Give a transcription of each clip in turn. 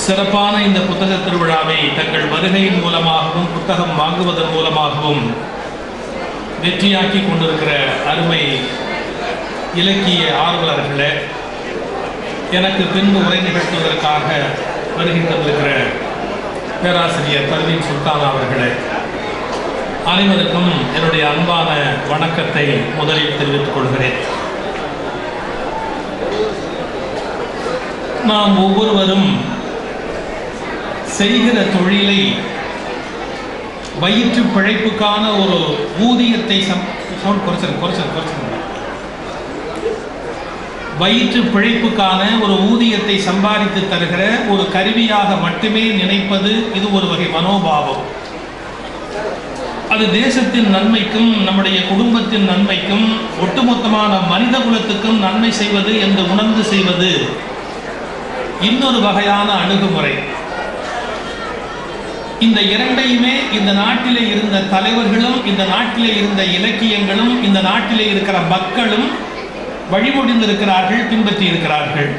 சிறப்பான இந்த புத்தக திருவிழாவை தங்கள் வருகையின் மூலமாகவும் புத்தகம் வாங்குவதன் மூலமாகவும் வெற்றியாக்கி கொண்டிருக்கிற அருமை இலக்கிய ஆர்வலர்களே, எனக்கு பின்பு உரை நிகழ்த்துவதற்காக வருகை தந்திருக்கிற பேராசிரியர் பர்வீன் சுல்தான் அவர்களே, அனைவருக்கும் என்னுடைய அன்பான வணக்கத்தை முதலில் தெரிவித்துக் கொள்கிறேன். நாம் ஒவ்வொருவரும் செய்கிற தொழிலை வயிற்று பிழைப்புக்கான ஒரு ஊதியத்தை வயிற்று பிழைப்புக்கான ஒரு ஊதியத்தை சம்பாதித்து தருகிற ஒரு கருவியாக மட்டுமே நினைப்பது இது ஒரு வகை மனோபாவம். அது தேசத்தின் நன்மைக்கும் நம்முடைய குடும்பத்தின் நன்மைக்கும் ஒட்டுமொத்தமான மனித குலத்துக்கும் நன்மை செய்வது என்று உணர்ந்து செய்வது இன்னொரு வகையான அணுகுமுறை. இந்த இரண்டையுமே இந்த நாட்டிலே இருந்த தலைவர்களும் இந்த நாட்டிலே இருந்த இலக்கியங்களும் இந்த நாட்டிலே இருக்கிற மக்களும் வழிமொழிந்திருக்கிறார்கள், பின்பற்றி இருக்கிறார்கள்.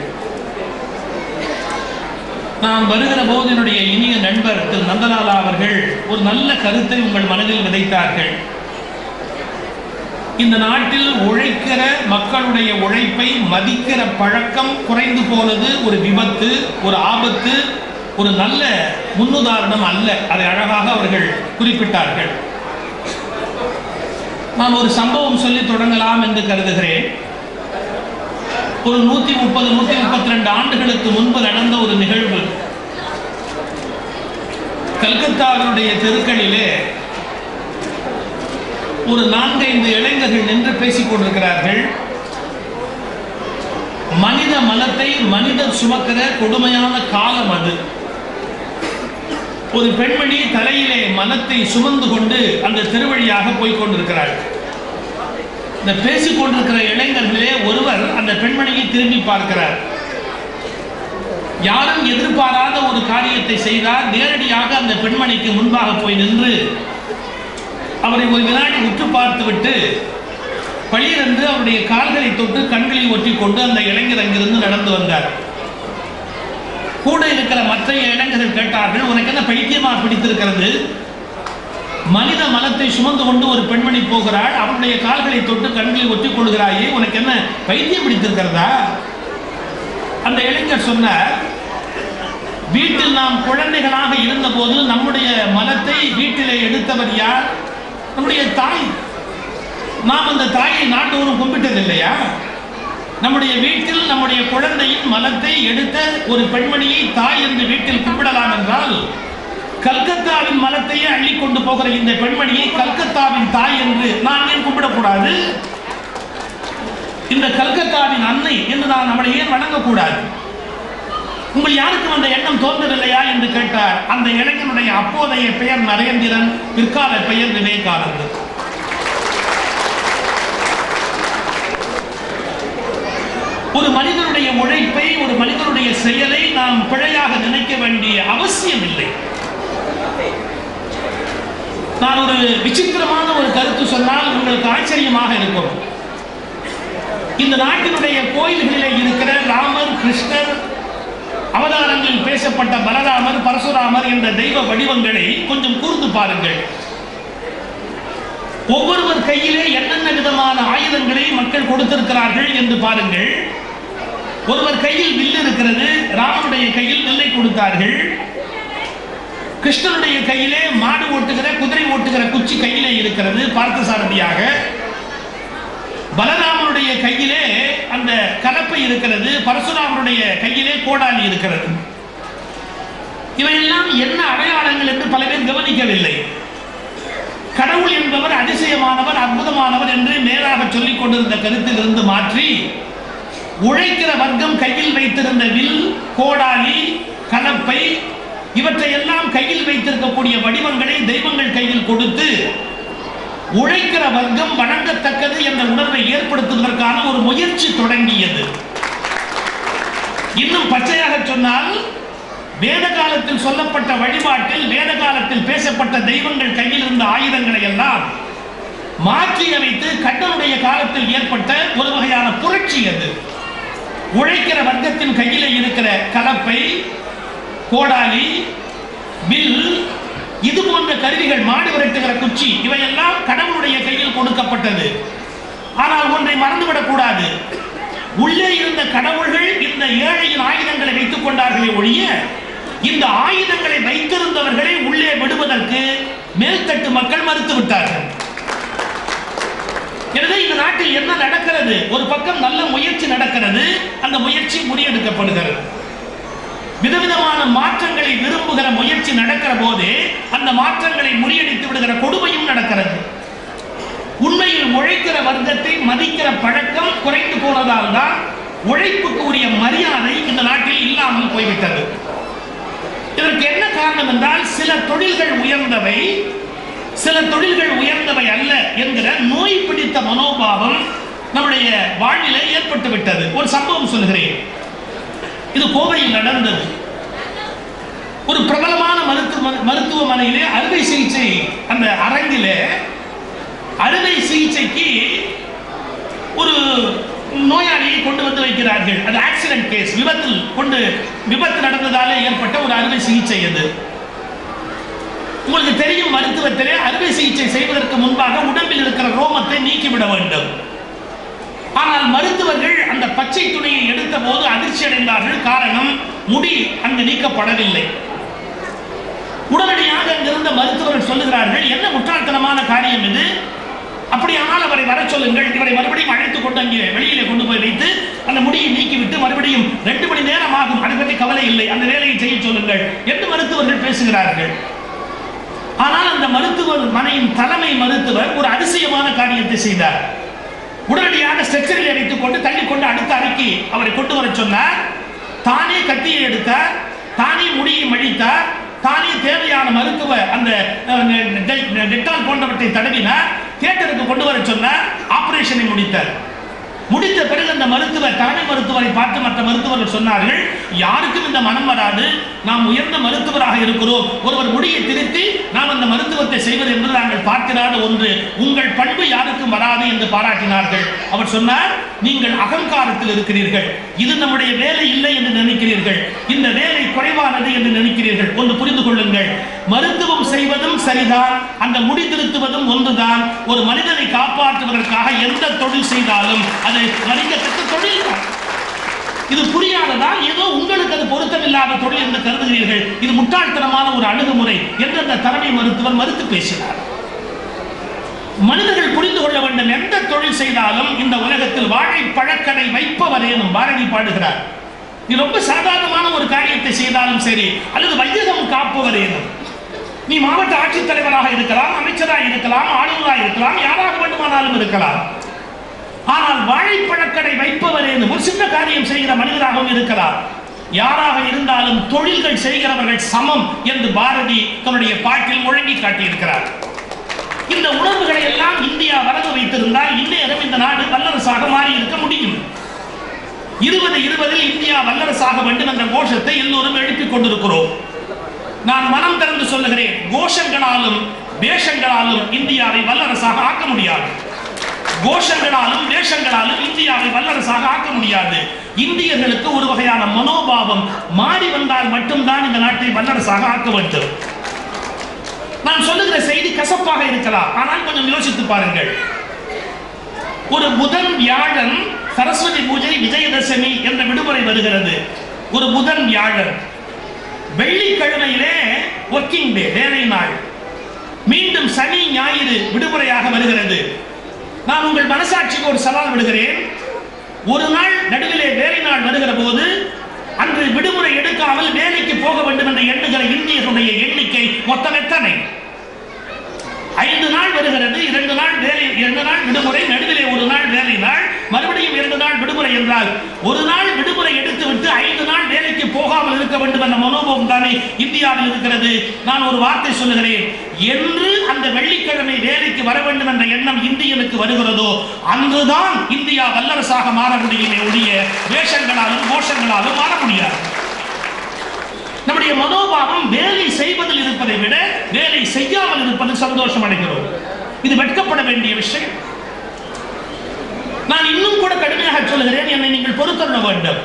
நான் வருகிற போது என்னுடைய இனிய நண்பர் திரு நந்தலாலா அவர்கள் ஒரு நல்ல கருத்தை உங்கள் மனதில் விதைத்தார்கள். இந்த நாட்டில் உழைக்கிற மக்களுடைய உழைப்பை மதிக்கிற பழக்கம் குறைந்து போனது ஒரு விபத்து, ஒரு ஆபத்து, ஒரு நல்ல முன்னுதாரணம் அல்ல. அதை அழகாக அவர்கள் குறிப்பிட்டார்கள். நான் ஒரு சம்பவம் சொல்லி தொடங்கலாம் என்று கருதுகிறேன். ஒரு 130-132 ஆண்டுகளுக்கு முன்பு நடந்த ஒரு நிகழ்வு. கல்கத்தாவினுடைய தெருக்களிலே ஒரு 4-5 இளைஞர்கள் நின்று பேசிக் கொண்டிருக்கிறார்கள். மனித மலத்தை மனிதர் சுமக்கிற கொடுமையான காலம் அது. ஒரு பெண்மணி தலையிலே மலத்தை சுமந்து கொண்டு அந்த தெருவழியாக போய் கொண்டிருக்கிறார்கள். இந்த பேசிக் கொண்டிருக்கிற இளைஞர்களே ஒருவர் அந்த பெண்மணியை திரும்பி பார்க்கிறார். யாரும் எதிர்பாராத ஒரு காரியத்தை செய்தார். நேரடியாக அந்த பெண்மணிக்கு முன்பாக போய் நின்று அவரை ஒரு வினாடி உற்று பார்த்துவிட்டு பளிரென்று அவருடைய கால்களை தொட்டு கண்களில் ஒட்டி கொண்டு அந்த இளைஞர் அங்கிருந்து நடந்து வந்தார். கூட இருக்கிற மற்ற இளைஞர்கள் கேட்டார்கள், உனக்கு என்ன பைத்தியமா பிடித்திருக்கிறது? மனித மலத்தை சுமந்து கொண்டு ஒரு பெண்மணி போகிறாள், அவருடைய கால்களை தொட்டு கண்களில் ஒட்டிக் கொள்கிறாயே, உனக்கு என்ன பைத்தியம் பிடித்திருக்கிறதா? அந்த இளைஞர் சொன்னார், வீட்டில் நாம் குழந்தைகளாக இருந்த போது நம்முடைய மலத்தை வீட்டிலே எடுத்தவர் யார்? நம்முடைய தாய். நாம் அந்த தாயை நாட்டோறும் கும்பிட்டது இல்லையா? நம்முடைய வீட்டில் நம்முடைய குழந்தையின் மலத்தை எடுத்த ஒரு பெண்மணியை தாய் என்று வீட்டில் கும்பிடலாம் என்றால், கல்கத்தாவின் மலத்தையே அள்ளி கொண்டு போகிற இந்த பெண்மணியை கல்கத்தாவின் தாய் என்று நான் ஏன் கும்பிடக்கூடாது? இந்த கல்கத்தாவின் அன்னை என்று நான் அவளை ஏன் வணங்கக்கூடாது? உங்கள் யாருக்கும் அந்த எண்ணம் தோன்றவில்லையா என்று கேட்டார். அந்த இளைஞனுடைய அப்போதைய பெயர் நரேந்திரன், பிற்கால பெயர் விவேகானந்தர். ஒரு மனிதனுடைய உழைப்பை, ஒரு மனிதனுடைய செயலை நாம் பிழையாக நினைக்க வேண்டிய அவசியம் இல்லை. நான் ஒரு விசித்திரமான ஒரு கருத்து சொன்னால் உங்களுக்கு ஆச்சரியமாக இருக்கும். இந்த நாட்டினுடைய கோயில்களிலே இருக்கிற ராமர், கிருஷ்ணர், அவதாரங்களில் பேசப்பட்ட பலராமர், பரசுராமர் என்ற தெய்வ வடிவங்களை கொஞ்சம் கூர்ந்து பாருங்கள். ஒவ்வொருவர் கையிலே என்னென்ன விதமான ஆயுதங்களை மக்கள் கொடுத்திருக்கிறார்கள் என்று பாருங்கள். ஒருவர் கையில் வில் இருக்கிறது, ராமனுடைய கையில் வில்லை கொடுத்தார்கள். கிருஷ்ணனுடைய கையிலே மாடு ஓட்டுகிற, குதிரை ஓட்டுகிற குச்சி கையிலே இருக்கிறது பார்த்தசாரதியாக. பலராமனுடைய கையிலே அந்த கலப்பை இருக்கிறது, பரசுராமனுடைய கையிலே கோடாலி இருக்கிறது. இவையெல்லாம் என்ன அடையாளங்கள் என்று பல பேர் கவனிக்கவில்லை. கடவுள் என்பவர் அதிசயமானவர், அற்புதமானவர் என்று மேலாக சொல்லிக் கொண்டிருந்த கருத்தில் இருந்து மாற்றி, உழைக்கிற வர்க்கம் கையில் வைத்திருந்த வில், கோடாலி, கலப்பை இவற்றையெல்லாம் கையில் வைத்திருக்கக்கூடிய வடிவங்களை தெய்வங்கள் கையில் கொடுத்து உழைக்கிற வர்க்கம் வணங்கத்தக்கது என்ற உணர்வை ஏற்படுத்துவதற்கான ஒரு முயற்சி தொடங்கியது. இன்னும் பச்சையாக சொன்னால், வேத காலத்தில் சொல்லப்பட்ட வழிபாட்டில், வேத காலத்தில் பேசப்பட்ட தெய்வங்கள் கையில் இருந்த ஆயுதங்களை எல்லாம் மாற்றி அமைத்து கண்ணனுடைய காலத்தில் ஏற்பட்ட ஒரு வகையான புரட்சி அது. உழைக்கிற வர்க்கத்தின் கையிலே கோடாலி, வில், இது போன்ற கருவிகள், மாடு விரட்டுகிற குச்சி, இவையெல்லாம் கடவுளுடைய கையில் கொடுக்கப்பட்டது. ஆனால் ஒன்றை மறந்துவிடக் கூடாது, உள்ளே இருந்த கடவுள்கள் இந்த ஏழையின் ஆயுதங்களை வைத்துக் கொண்டார்களே ஒழிய இந்த ஆயுதங்களை வைத்திருந்தவர்களை உள்ளே விடுவதற்கு மேல்தட்டு மக்கள் மறுத்து விட்டார்கள். எனவே இந்த நாட்டில் என்ன நடக்கிறது? ஒரு பக்கம் நல்ல முயற்சி நடக்கிறது, அந்த முயற்சி முறியடிக்கப்படுகிறது. விதவிதமான மாற்றங்களை விரும்புகிற முயற்சி நடக்கிற போதே அந்த மாற்றங்களை முறியடித்து விடுகிற கொடுமையும் நடக்கிறது. உண்மையில் உழைக்கிற வர்க்கத்தை மதிக்கிற பழக்கம் குறைந்து போனதால் தான் உழைப்புக்கு உரிய மரியாதை இந்த நாட்டில் இல்லாமல் போய்விட்டது. இதற்கு என்ன காரணம் என்றால், சில தொழில்கள் உயர்ந்தவை, சில தொழில்கள் உயர்ந்தவை அல்ல என்கிற நோய் பிடித்த மனோபாவம் நம்முடைய வாழ்விலே ஏற்பட்டு விட்டது. ஒரு சம்பவம் சொல்கிறேன். இது கோவையில் நடந்தது. ஒரு பிரபலமான மருத்துவமனையிலே அறுவை சிகிச்சை, அந்த அரங்கிலே அறுவை சிகிச்சைக்கு ஒரு நோயாளியை கொண்டு வந்து வைக்கிறார்கள். அது ஆக்சிடென்ட் கேஸ், விபத்து நடந்ததாலே ஏற்பட்ட ஒரு அறுவை சிகிச்சை. அது உங்களுக்கு தெரியும், மருத்துவத்திலே அறுவை சிகிச்சை செய்வதற்கு முன்பாக உடம்பில் இருக்கிற ரோமத்தை நீக்கிவிட வேண்டும். ஆனால் மருத்துவர்கள் அந்த பச்சை துணியை எடுத்த போது அதிர்ச்சி அடைந்தார்கள். காரணம், முடி அங்கு நீக்கப்படவில்லை. உடனடியாக அங்கிருந்த மருத்துவர்கள் சொல்லுகிறார்கள், என்ன முட்டாள்தனமான காரியம் இது, அப்படியானால் அவரை வர சொல்லுங்கள், இவரை மறுபடியும் அழைத்துக் கொண்டு அங்கே வெளியிலே கொண்டு போய் வைத்து அந்த முடியை நீக்கிவிட்டு மறுபடியும் 2 மணி நேரம் ஆகும், அதை பற்றி கவலை இல்லை, அந்த வேலையை செய்ய சொல்லுங்கள் என்று மருத்துவர்கள் பேசுகிறார்கள். ஆனால் அந்த மருத்துவமனையின் தலைமை மருத்துவர் ஒரு அதிசயமான காரியத்தை செய்தார். உடனடியாக ஸ்ட்ரெச்சரில் வைத்துக் கொண்டு தள்ளிக்கொண்டு அடுத்த அறைக்கு அவரை கொண்டு வர சொன்னார். தானே கத்தியை எடுத்தார், தானே முடியை மழித்தார், தானே தேவையான மருத்துவ அந்த டெட்டால் போன்றவற்றை தடவினார். தியேட்டருக்கு கொண்டு வர சொன்னார். ஆபரேஷனை முடித்தார். முடித்த பிறகு அந்த மருத்துவர், தலைமை மருத்துவரை பார்த்து மற்ற மருத்துவர்கள் சொன்னார்கள், யாருக்கும் இந்த மனம் வராது, நாம் உயர்ந்த மருத்துவராக இருக்கிறோம், ஒருவர் முடியை திருத்தி நாம் அந்த மருத்துவத்தை செய்வது என்பது நாங்கள் பார்க்கிறாத ஒன்று, உங்கள் பண்பு யாருக்கும் வராது என்று பாராட்டினார்கள். அவர் சொன்னார், நீங்கள் அகங்காரத்தில் இருக்கிறீர்கள், இது நம்முடைய வேலை இல்லை என்று நினைக்கிறீர்கள், இந்த வேலை குறைவானது என்று நினைக்கிறீர்கள். ஒன்று புரிந்து கொள்ளுங்கள், மருத்துவம் செய்வதும் சரிதான், அந்த முடி திருத்துவதும் ஒன்றுதான். ஒரு மனிதனை காப்பாற்றுவதற்காக எந்த தொழில் செய்தாலும் அது மனிதத்துக்கு தொழில் தான். இது புரியாததால் ஏதோ உங்களுக்கு அது பொருத்தமில்லாத தொழில் என்று கருதுகிறீர்கள். இது முட்டாள்தனமான ஒரு அணுகுமுறை என்று அந்த தலைமை மருத்துவர் மறுத்து பேசினார். மனிதர்கள் புரிந்து கொள்ள வேண்டும், எந்த தொழில் செய்தாலும் இந்த உலகத்தில் வாழை பழக்கடை வைப்பவரேனும் பாரதி பாடுகிறார். நீ ரொம்ப சாதாரணமான ஒரு காரியத்தை செய்தாலும் சரி, அல்லது வையகம் காப்பவரேனும், நீ மாவட்ட ஆட்சித்தலைவராக இருக்கலாம், அமைச்சராக இருக்கலாம், ஆளுநராக இருக்கலாம், யாராக வேண்டுமானாலும் இருக்கலாம். ஆனால் வாழைப்பழக்கடை வைப்பவரேனும் ஒரு சின்ன காரியம் செய்கிற மனிதராகவும் இருக்கலாம். யாராக இருந்தாலும் தொழில்கள் செய்கிறவர்கள் சமம் என்று பாரதி தன்னுடைய பாட்டில் முழங்கி காட்டியிருக்கிறார். இந்த உணர்வுகளை எல்லாம் இந்தியா வளர வைத்திருந்தால் இந்நேரம் இந்த நாடு வல்லரசாக மாறி இருக்க முடியும். 2020 இந்தியா வல்லரசாக வேண்டும் என்ற கோஷத்தை எல்லோரும் எழுப்பிக் கொண்டிருக்கிறோம். நான் மனம் திறந்து சொல்லுகிறேன், கோஷங்களாலும் வேஷங்களாலும் இந்தியாவை வல்லரசாக ஆக்க முடியாது. கோஷங்களாலும் வேஷங்களாலும் இந்தியாவை வல்லரசாக ஆக்க முடியாது. இந்தியர்களுக்கு ஒரு வகையான மனோபாவம் மாறி வந்தால் மட்டும்தான் இந்த நாட்டை வல்லரசாக ஆக்க வேண்டும். நான் சொல்லுகிற செய்தி கசப்பாக இருக்கலாம், ஆனால் கொஞ்சம் யோசித்து பாருங்கள். ஒரு புதன், வியாழன், சரஸ்வதி பூஜை, விஜயதசமி என்ற விடுமுறை வருகிறது. ஒரு புதன், வியாழன், வெள்ளிக்கிழமையிலே ஒர்க்கிங் டே, வேலை நாள். மீண்டும் சனி, ஞாயிறு விடுமுறையாக வருகிறது. நான் உங்கள் மனசாட்சிக்கு ஒரு சவால் விடுகிறேன். ஒரு நாள் நடுவிலே வேலை நாள் வருகிற போது அன்று விடுமுறை எடுக்காமல் வேலைக்கு போக வேண்டும் என்று எண்ணுகிற இந்தியர்களுடைய எண்ணிக்கை மொத்தம் எத்தனை? 5 நாள் வருகிறது, 2 நாள் வேலை, 2 நாள் விடுமுறை, நடுவிலே ஒரு நாள் வேலை நாள், மறுபடியும் 2 நாள் விடுமுறை என்றால் ஒரு நாள் விடுமுறை எடுத்துவிட்டு 5 நாள் வேலைக்கு போகாமல் இருக்க வேண்டும் என்ற மனோபாவம் தானே இந்தியாவில் இருக்கிறது. நான் ஒரு வார்த்தை சொல்லுகிறேன், என்று அந்த வெள்ளிக்கிழமை வேலைக்கு வர வேண்டும் என்ற எண்ணம் இந்தியனுக்கு வருகிறதோ அன்றுதான் இந்தியா வல்லரசாக மாற முடியுமே ஒழிய வேஷங்களாலும் கோஷங்களாலும் மாற முடியாது. நம்முடைய மனோபாவம் வேலை செய்வதில் இருப்பதை விட வேலை செய்யாமல் இருப்பதில் சந்தோஷம் அடைகிறோம். இது வெட்கப்பட வேண்டிய விஷயம். நான் இன்னும் கூட கடுமையாக சொல்கிறேன், என்னை நீங்கள் பொறுத்தருள வேண்டும்.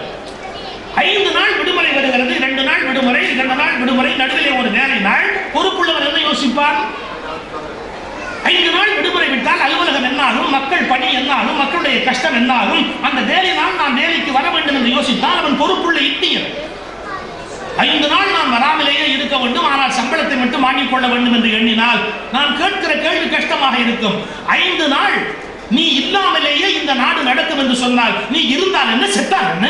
5 நாள் விடுமுறை வருகிறது, 2 நாள் விடுமுறை, 2 நாள் விடுமுறை, நடுவிலே ஒரு வேலை நாள். பொறுப்புள்ளவர் என்ன யோசிப்பார்? 5 நாள் விடுமுறை விட்டால் அலுவலகம் என்னாகும், மக்கள் பணி என்னாகும், மக்களுடைய கஷ்டம் என்னாகும், அந்த வேலை நாள் நான் வேலைக்கு வர வேண்டும் என்று யோசித்தால் அவன் பொறுப்புள்ள இந்தியன். 5 நாள் நான் வராமலேயே இருக்க வேண்டும், ஆனால் சம்பளத்தை மட்டும் வாங்கிக் கொள்ள வேண்டும் என்று எண்ணினால் நான் கேட்கிற கேள்வி கஷ்டமாக இருக்கும். 5 நாள் நீ இல்லாமலேயே இந்த நாடு நடக்கும் என்று சொன்னால் நீ இருந்தால் என்ன, செத்தால் என்ன?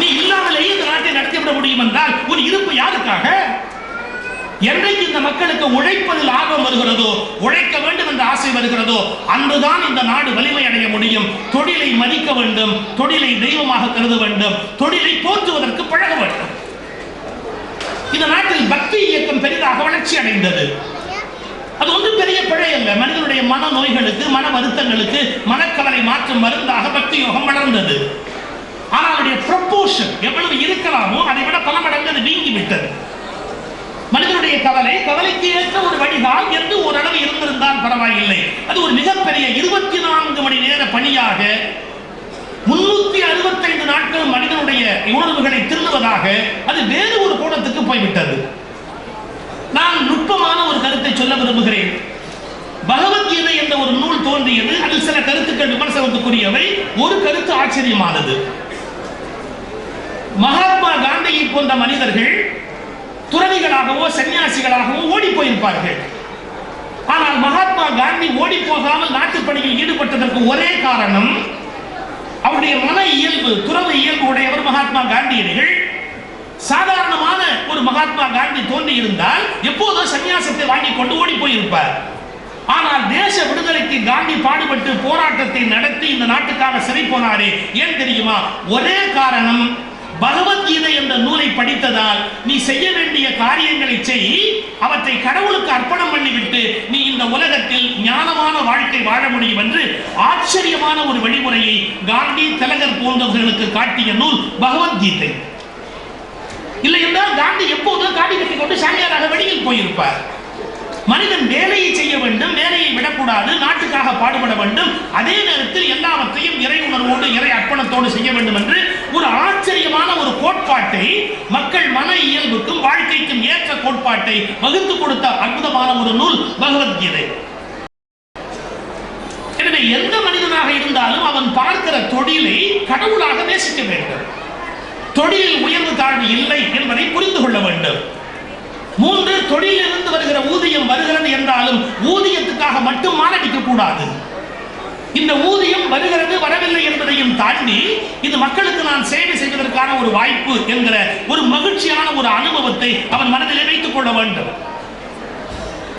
நீ இல்லாமலேயே இந்த நாட்டை நடத்திவிட முடியும் என்றால் உன் இருப்பு யாருக்காக? என்றைக்கு இந்த மக்களுக்கு உழைப்பதில் ஆர்வம் வருகிறதோ, உழைக்க வேண்டும் என்ற ஆசை வருகிறதோ, அன்றுதான் இந்த நாடு வலிமை அடைய முடியும். தொழிலை மதிக்க வேண்டும், தொழிலை தெய்வமாக கருத வேண்டும், தொழிலை போற்றுவதற்கு பழக வேண்டும். இந்த நாட்டில் பக்தி இயக்கம் பெரிதாக வளர்ச்சி அடைந்தது. அது ஒன்றும் பெரிய பிழை அல்ல. மனிதனுடைய மன நோய்களுக்கு, மன வருத்தங்களுக்கு மனக்கவலை மாற்றும் மருந்தாக பக்தி யோகம் வளர்ந்தது. ஆனால் அதனுடைய ப்ரொபோர்ஷன் எவ்வளவு இருக்கலாமோ அதை விட பல மடங்கு அது நீங்கிவிட்டது. மனிதனுடைய கவலைக்கு ஏற்ற ஒரு வழிகால் என்று ஓரளவு இருந்திருந்தால் பரவாயில்லை. அது ஒரு மிகப்பெரிய 24 மணி நேர பணியாக 365 நாட்கள் மனிதனுடைய உணர்வுகளை திருடுவதாக அது வேறு ஒரு கோணத்துக்கு போய்விட்டது. நான் நுட்பமான ஒரு கருத்தை சொல்ல விரும்புகிறேன். பகவத்கீதை என்ற ஒரு நூல் தோன்றியது. அதில் சில கருத்துக்கள் விமர்சனத்துக்குரியவை. ஒரு கருத்து ஆச்சரியமானது. மகாத்மா காந்தியை போன்ற மனிதர்கள் துறவிகளாகவோ சன்னியாசிகளாகவோ ஓடி போயிருப்பார்கள். ஆனால் மகாத்மா காந்தி ஓடி போகாமல் நாட்டுப்பணியில் ஈடுபட்டதற்கு ஒரே காரணம் அவருடைய மன இயல்பு, துறவு இயல்பு உடையவர் மகாத்மா காந்தியடிகள். சாதாரணமான ஒரு மகாத்மா காந்தி தோன்றி இருந்தால் எப்போதோ சன்னியாசத்தை வாங்கி கொண்டு ஓடி போயிருப்பார். ஆனால் தேச விடுதலைக்கு காந்தி பாடுபட்டு போராட்டத்தை நடத்தி இந்த நாட்டுக்காக சிறை போனாரே, ஏன் தெரியுமா? ஒரே காரணம், பகவத்கீதை என்ற நூலை படித்ததால் நீ செய்ய வேண்டிய காரியங்களை செய், அவற்றை கடவுளுக்கு அர்ப்பணம் பண்ணிவிட்டு நீ இந்த உலகத்தில் ஞானமான வாழ்க்கை வாழ முடியும் என்று ஆச்சரியமான ஒரு வழிமுறையை காந்தி, திலகர் போன்றவர்களுக்கு காட்டிய நூல் பகவத்கீதை. இல்லை என்றால் காந்தி எப்போதும் காடி கட்டி கொண்டு சாமியாராக வெளியில் போயிருப்பார். மனிதன் வேலையை செய்ய வேண்டும், வேலையை விடக்கூடாது, நாட்டுக்காக பாடுபட வேண்டும், அதே நேரத்தில் எல்லாவற்றையும் இறை உணர்வோடு, இறை அர்ப்பணத்தோடு செய்ய வேண்டும் என்று ஒரு ஆச்சரியமான ஒரு கோட்பாட்டை, மக்கள் மன இயல்புக்கும் வாழ்க்கைக்கும் ஏற்ற கோட்பாட்டை வகுத்து கொடுத்த அற்புதமான ஒரு நூல் பகவத்கீதை. எனவே எந்த மனிதனாக இருந்தாலும் அவன் பார்க்கிற தொழிலை கடவுளாக நேசிக்க வேண்டும். தொழிலில் உயர்வு தாழ்வு இல்லை என்பதை புரிந்து கொள்ள வேண்டும். 3, தொழிலிருந்து வருகிற ஊதியம் வருகிறது என்றாலும் ஊதியத்துக்காக மட்டும் மாரடிக்க கூடாது. இந்த ஊதியம் வருகிறது வரவில்லை என்பதையும் தாண்டி இது மக்களுக்கு நான் சேவை செய்வதற்கான ஒரு வாய்ப்பு என்கிற ஒரு மகிழ்ச்சியான ஒரு அனுபவத்தை அவன் மனதில் வைத்துக் கொள்ள வேண்டும்.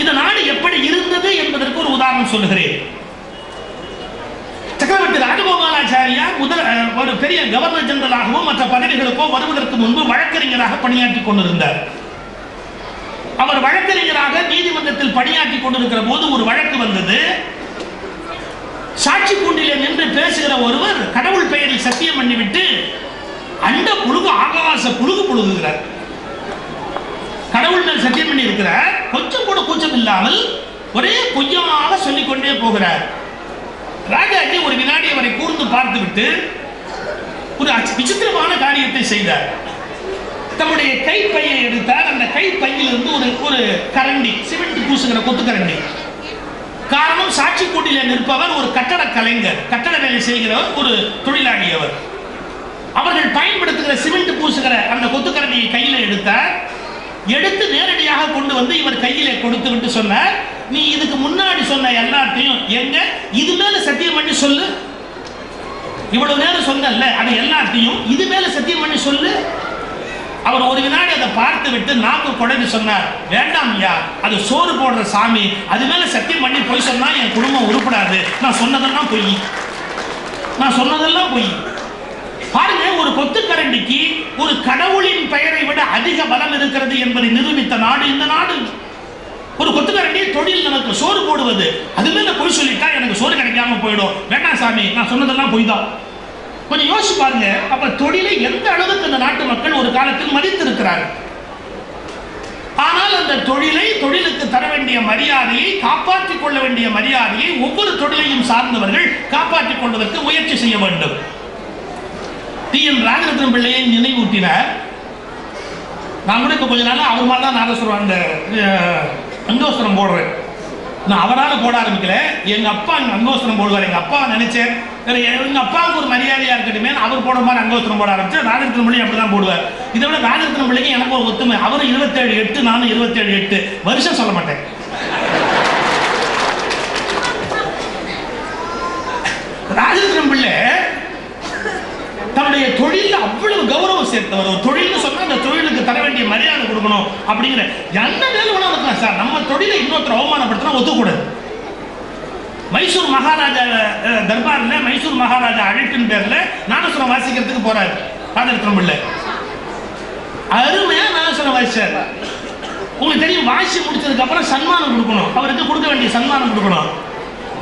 இந்த நாடு எப்படி இருந்தது என்பதற்கு ஒரு உதாரணம் சொல்லுகிறேன். சக்கரவர்த்தி ராஜகோபாலாச்சாரியா ஒரு பெரிய கவர்னர் ஜெனரலாகவோ மற்ற பதவிகளுக்கோ வருவதற்கு முன்பு வழக்கறிஞராக பணியாற்றி கொண்டிருந்தார். அவர் வழக்கறிஞராக நீதிமன்றத்தில் பணியாற்றி கொண்டிருக்கிற போது ஒரு வழக்கு வந்தது. சாட்சி கூண்டிலே நின்று பேசுகிற ஒருவர் கடவுள் பெயரில் சத்தியம் பண்ணிவிட்டு அண்ட புழுகு ஆகாச புழுகு புழுகுகிறார். கடவுள் மேல் சத்தியம் பண்ணி இருக்கிறார். கொஞ்சம் கூட கூச்சம் இல்லாமல் ஒரே பொய்யமாக சொல்லிக்கொண்டே போகிறார். ராஜாஜி ஒரு வினாடி அவரை கூர்ந்து பார்த்துவிட்டு ஒரு விசித்திரமான காரியத்தை செய்தார். தம்முடைய கைப்பையை எடுத்தார். அந்த கைப்பையில் இருந்து ஒரு கரண்டி, சிமெண்ட் பூசுகிற கொத்து கரண்டி. காரணம், சாட்சி கூட்டிலே நிற்பவர் ஒரு கட்டட கலைஞர், கட்டட வேலை செய்கிறவர், ஒரு தொழிலாளி. அவர்கள் பயன்படுத்துகிற சிமெண்ட் பூசுகிற அந்த கொத்து கரண்டியை கையில எடுத்தார். எடுத்து நேரடியாக கொண்டு வந்து இவர் கையிலே கொடுத்து விட்டு சொன்னார், நீ இதுக்கு முன்னாடி சொன்ன எல்லாத்தையும் எங்க இது மேல சத்தியம் பண்ணி சொல்லு. இவ்வளவு நேரம் சொன்னல அது எல்லாத்தையும் இது மேல சத்தியம் பண்ணி சொல்லு. அவர் ஒரு வினாடி அதை பார்த்து விட்டு நாக்கு கொடைந்து சொன்னார், வேண்டாம் ஐயா, அது சோறு போடுற சாமி, அது மேல சத்தியம் பண்ணி போய் சொன்னா என் குடும்பம் உருப்படாது. நான் சொன்னதெல்லாம் பொய், நான் சொன்னதெல்லாம் பொய். பாருங்க, ஒரு கொத்துக்கரண்டிக்கு ஒரு கடவுளின் பெயரை விட அதிக பலம் இருக்கிறது என்பதை நிரூபித்த நாடு இந்த நாடு. ஒரு கொத்துக்கரண்டி தொழில் நமக்கு சோறு போடுவது, அது மேல பொய் சொல்லிட்டா எனக்கு சோறு கிடைக்காம போயிடும். வேண்டாம் சாமி, நான் சொன்னதெல்லாம் பொய் தான். கொஞ்சம் யோசிச்சு பாருங்க. அப்ப தொழிலை எந்த அளவுக்கு இந்த நாட்டு மக்கள் ஒரு காலத்தில் மதித்திருக்கிறார்கள். ஆனால் அந்த தொழிலுக்கு தர வேண்டிய மரியாதையை, காப்பாற்றிக் கொள்ள வேண்டிய மரியாதையை ஒவ்வொரு தொழிலையும் சார்ந்தவர்கள் காப்பாற்றிக் கொள்வதற்கு முயற்சி செய்ய வேண்டும். டி.என். ராஜரத்னம் பிள்ளையை நினைவூட்டினார். நான் கூட இப்போ கொஞ்ச நாள் அவர் மாதிரி தான் நாதஸ்வரம் அந்த அங்கோஸ்திரம் போடுறேன். நான் அவரால் போட ஆரம்பிக்கல, எங்கள் அப்பா அங்கோஸ்திரம் போடுவார். எங்கள் அப்பா நினைச்சேன் எங்கள் அப்பாவுக்கு ஒரு மரியாதையாக இருக்கட்டுமே, அவர் போட மாதிரி அங்கோஸ்திரம் போட ஆரம்பிச்சு. ராஜரத்னம் பிள்ளை அப்படி தான் போடுவார். இதை விட ராஜரத்னம் பிள்ளைக்கு எனக்கு ஒரு ஒத்துமை. அவரும் 27/8, நானும் 27/8. வருஷம் சொல்ல மாட்டேன். ராஜரத்னம் பிள்ளை தன்னுடைய தொழில் அவ்வளவு கௌரவம் சேர்த்தவர். ஒரு தொழில்னு சொன்னா அந்த தொழிலுக்கு தர வேண்டிய மரியாதை கொடுக்கணும் அப்படிங்கிற என்ன வேலை இருக்கலாம் சார். நம்ம தொழிலை இன்னொருத்தர் அவமானப்படுத்தினா ஒத்துக்கூடாது. மைசூர் மகாராஜா தர்பார்ல மைசூர் மகாராஜா அழைப்பின் பேர்ல நாதஸ்வரம் வாசிக்கிறதுக்கு போறாரு ராஜரத்னம் பிள்ளை. அருமையா நாதஸ்வரம் வாசிச்சார். உங்களுக்கு தெரியும், வாசி முடிச்சதுக்கு அப்புறம் சன்மானம் கொடுக்கணும், அவருக்கு கொடுக்க வேண்டிய சன்மானம் கொடுக்கணும்.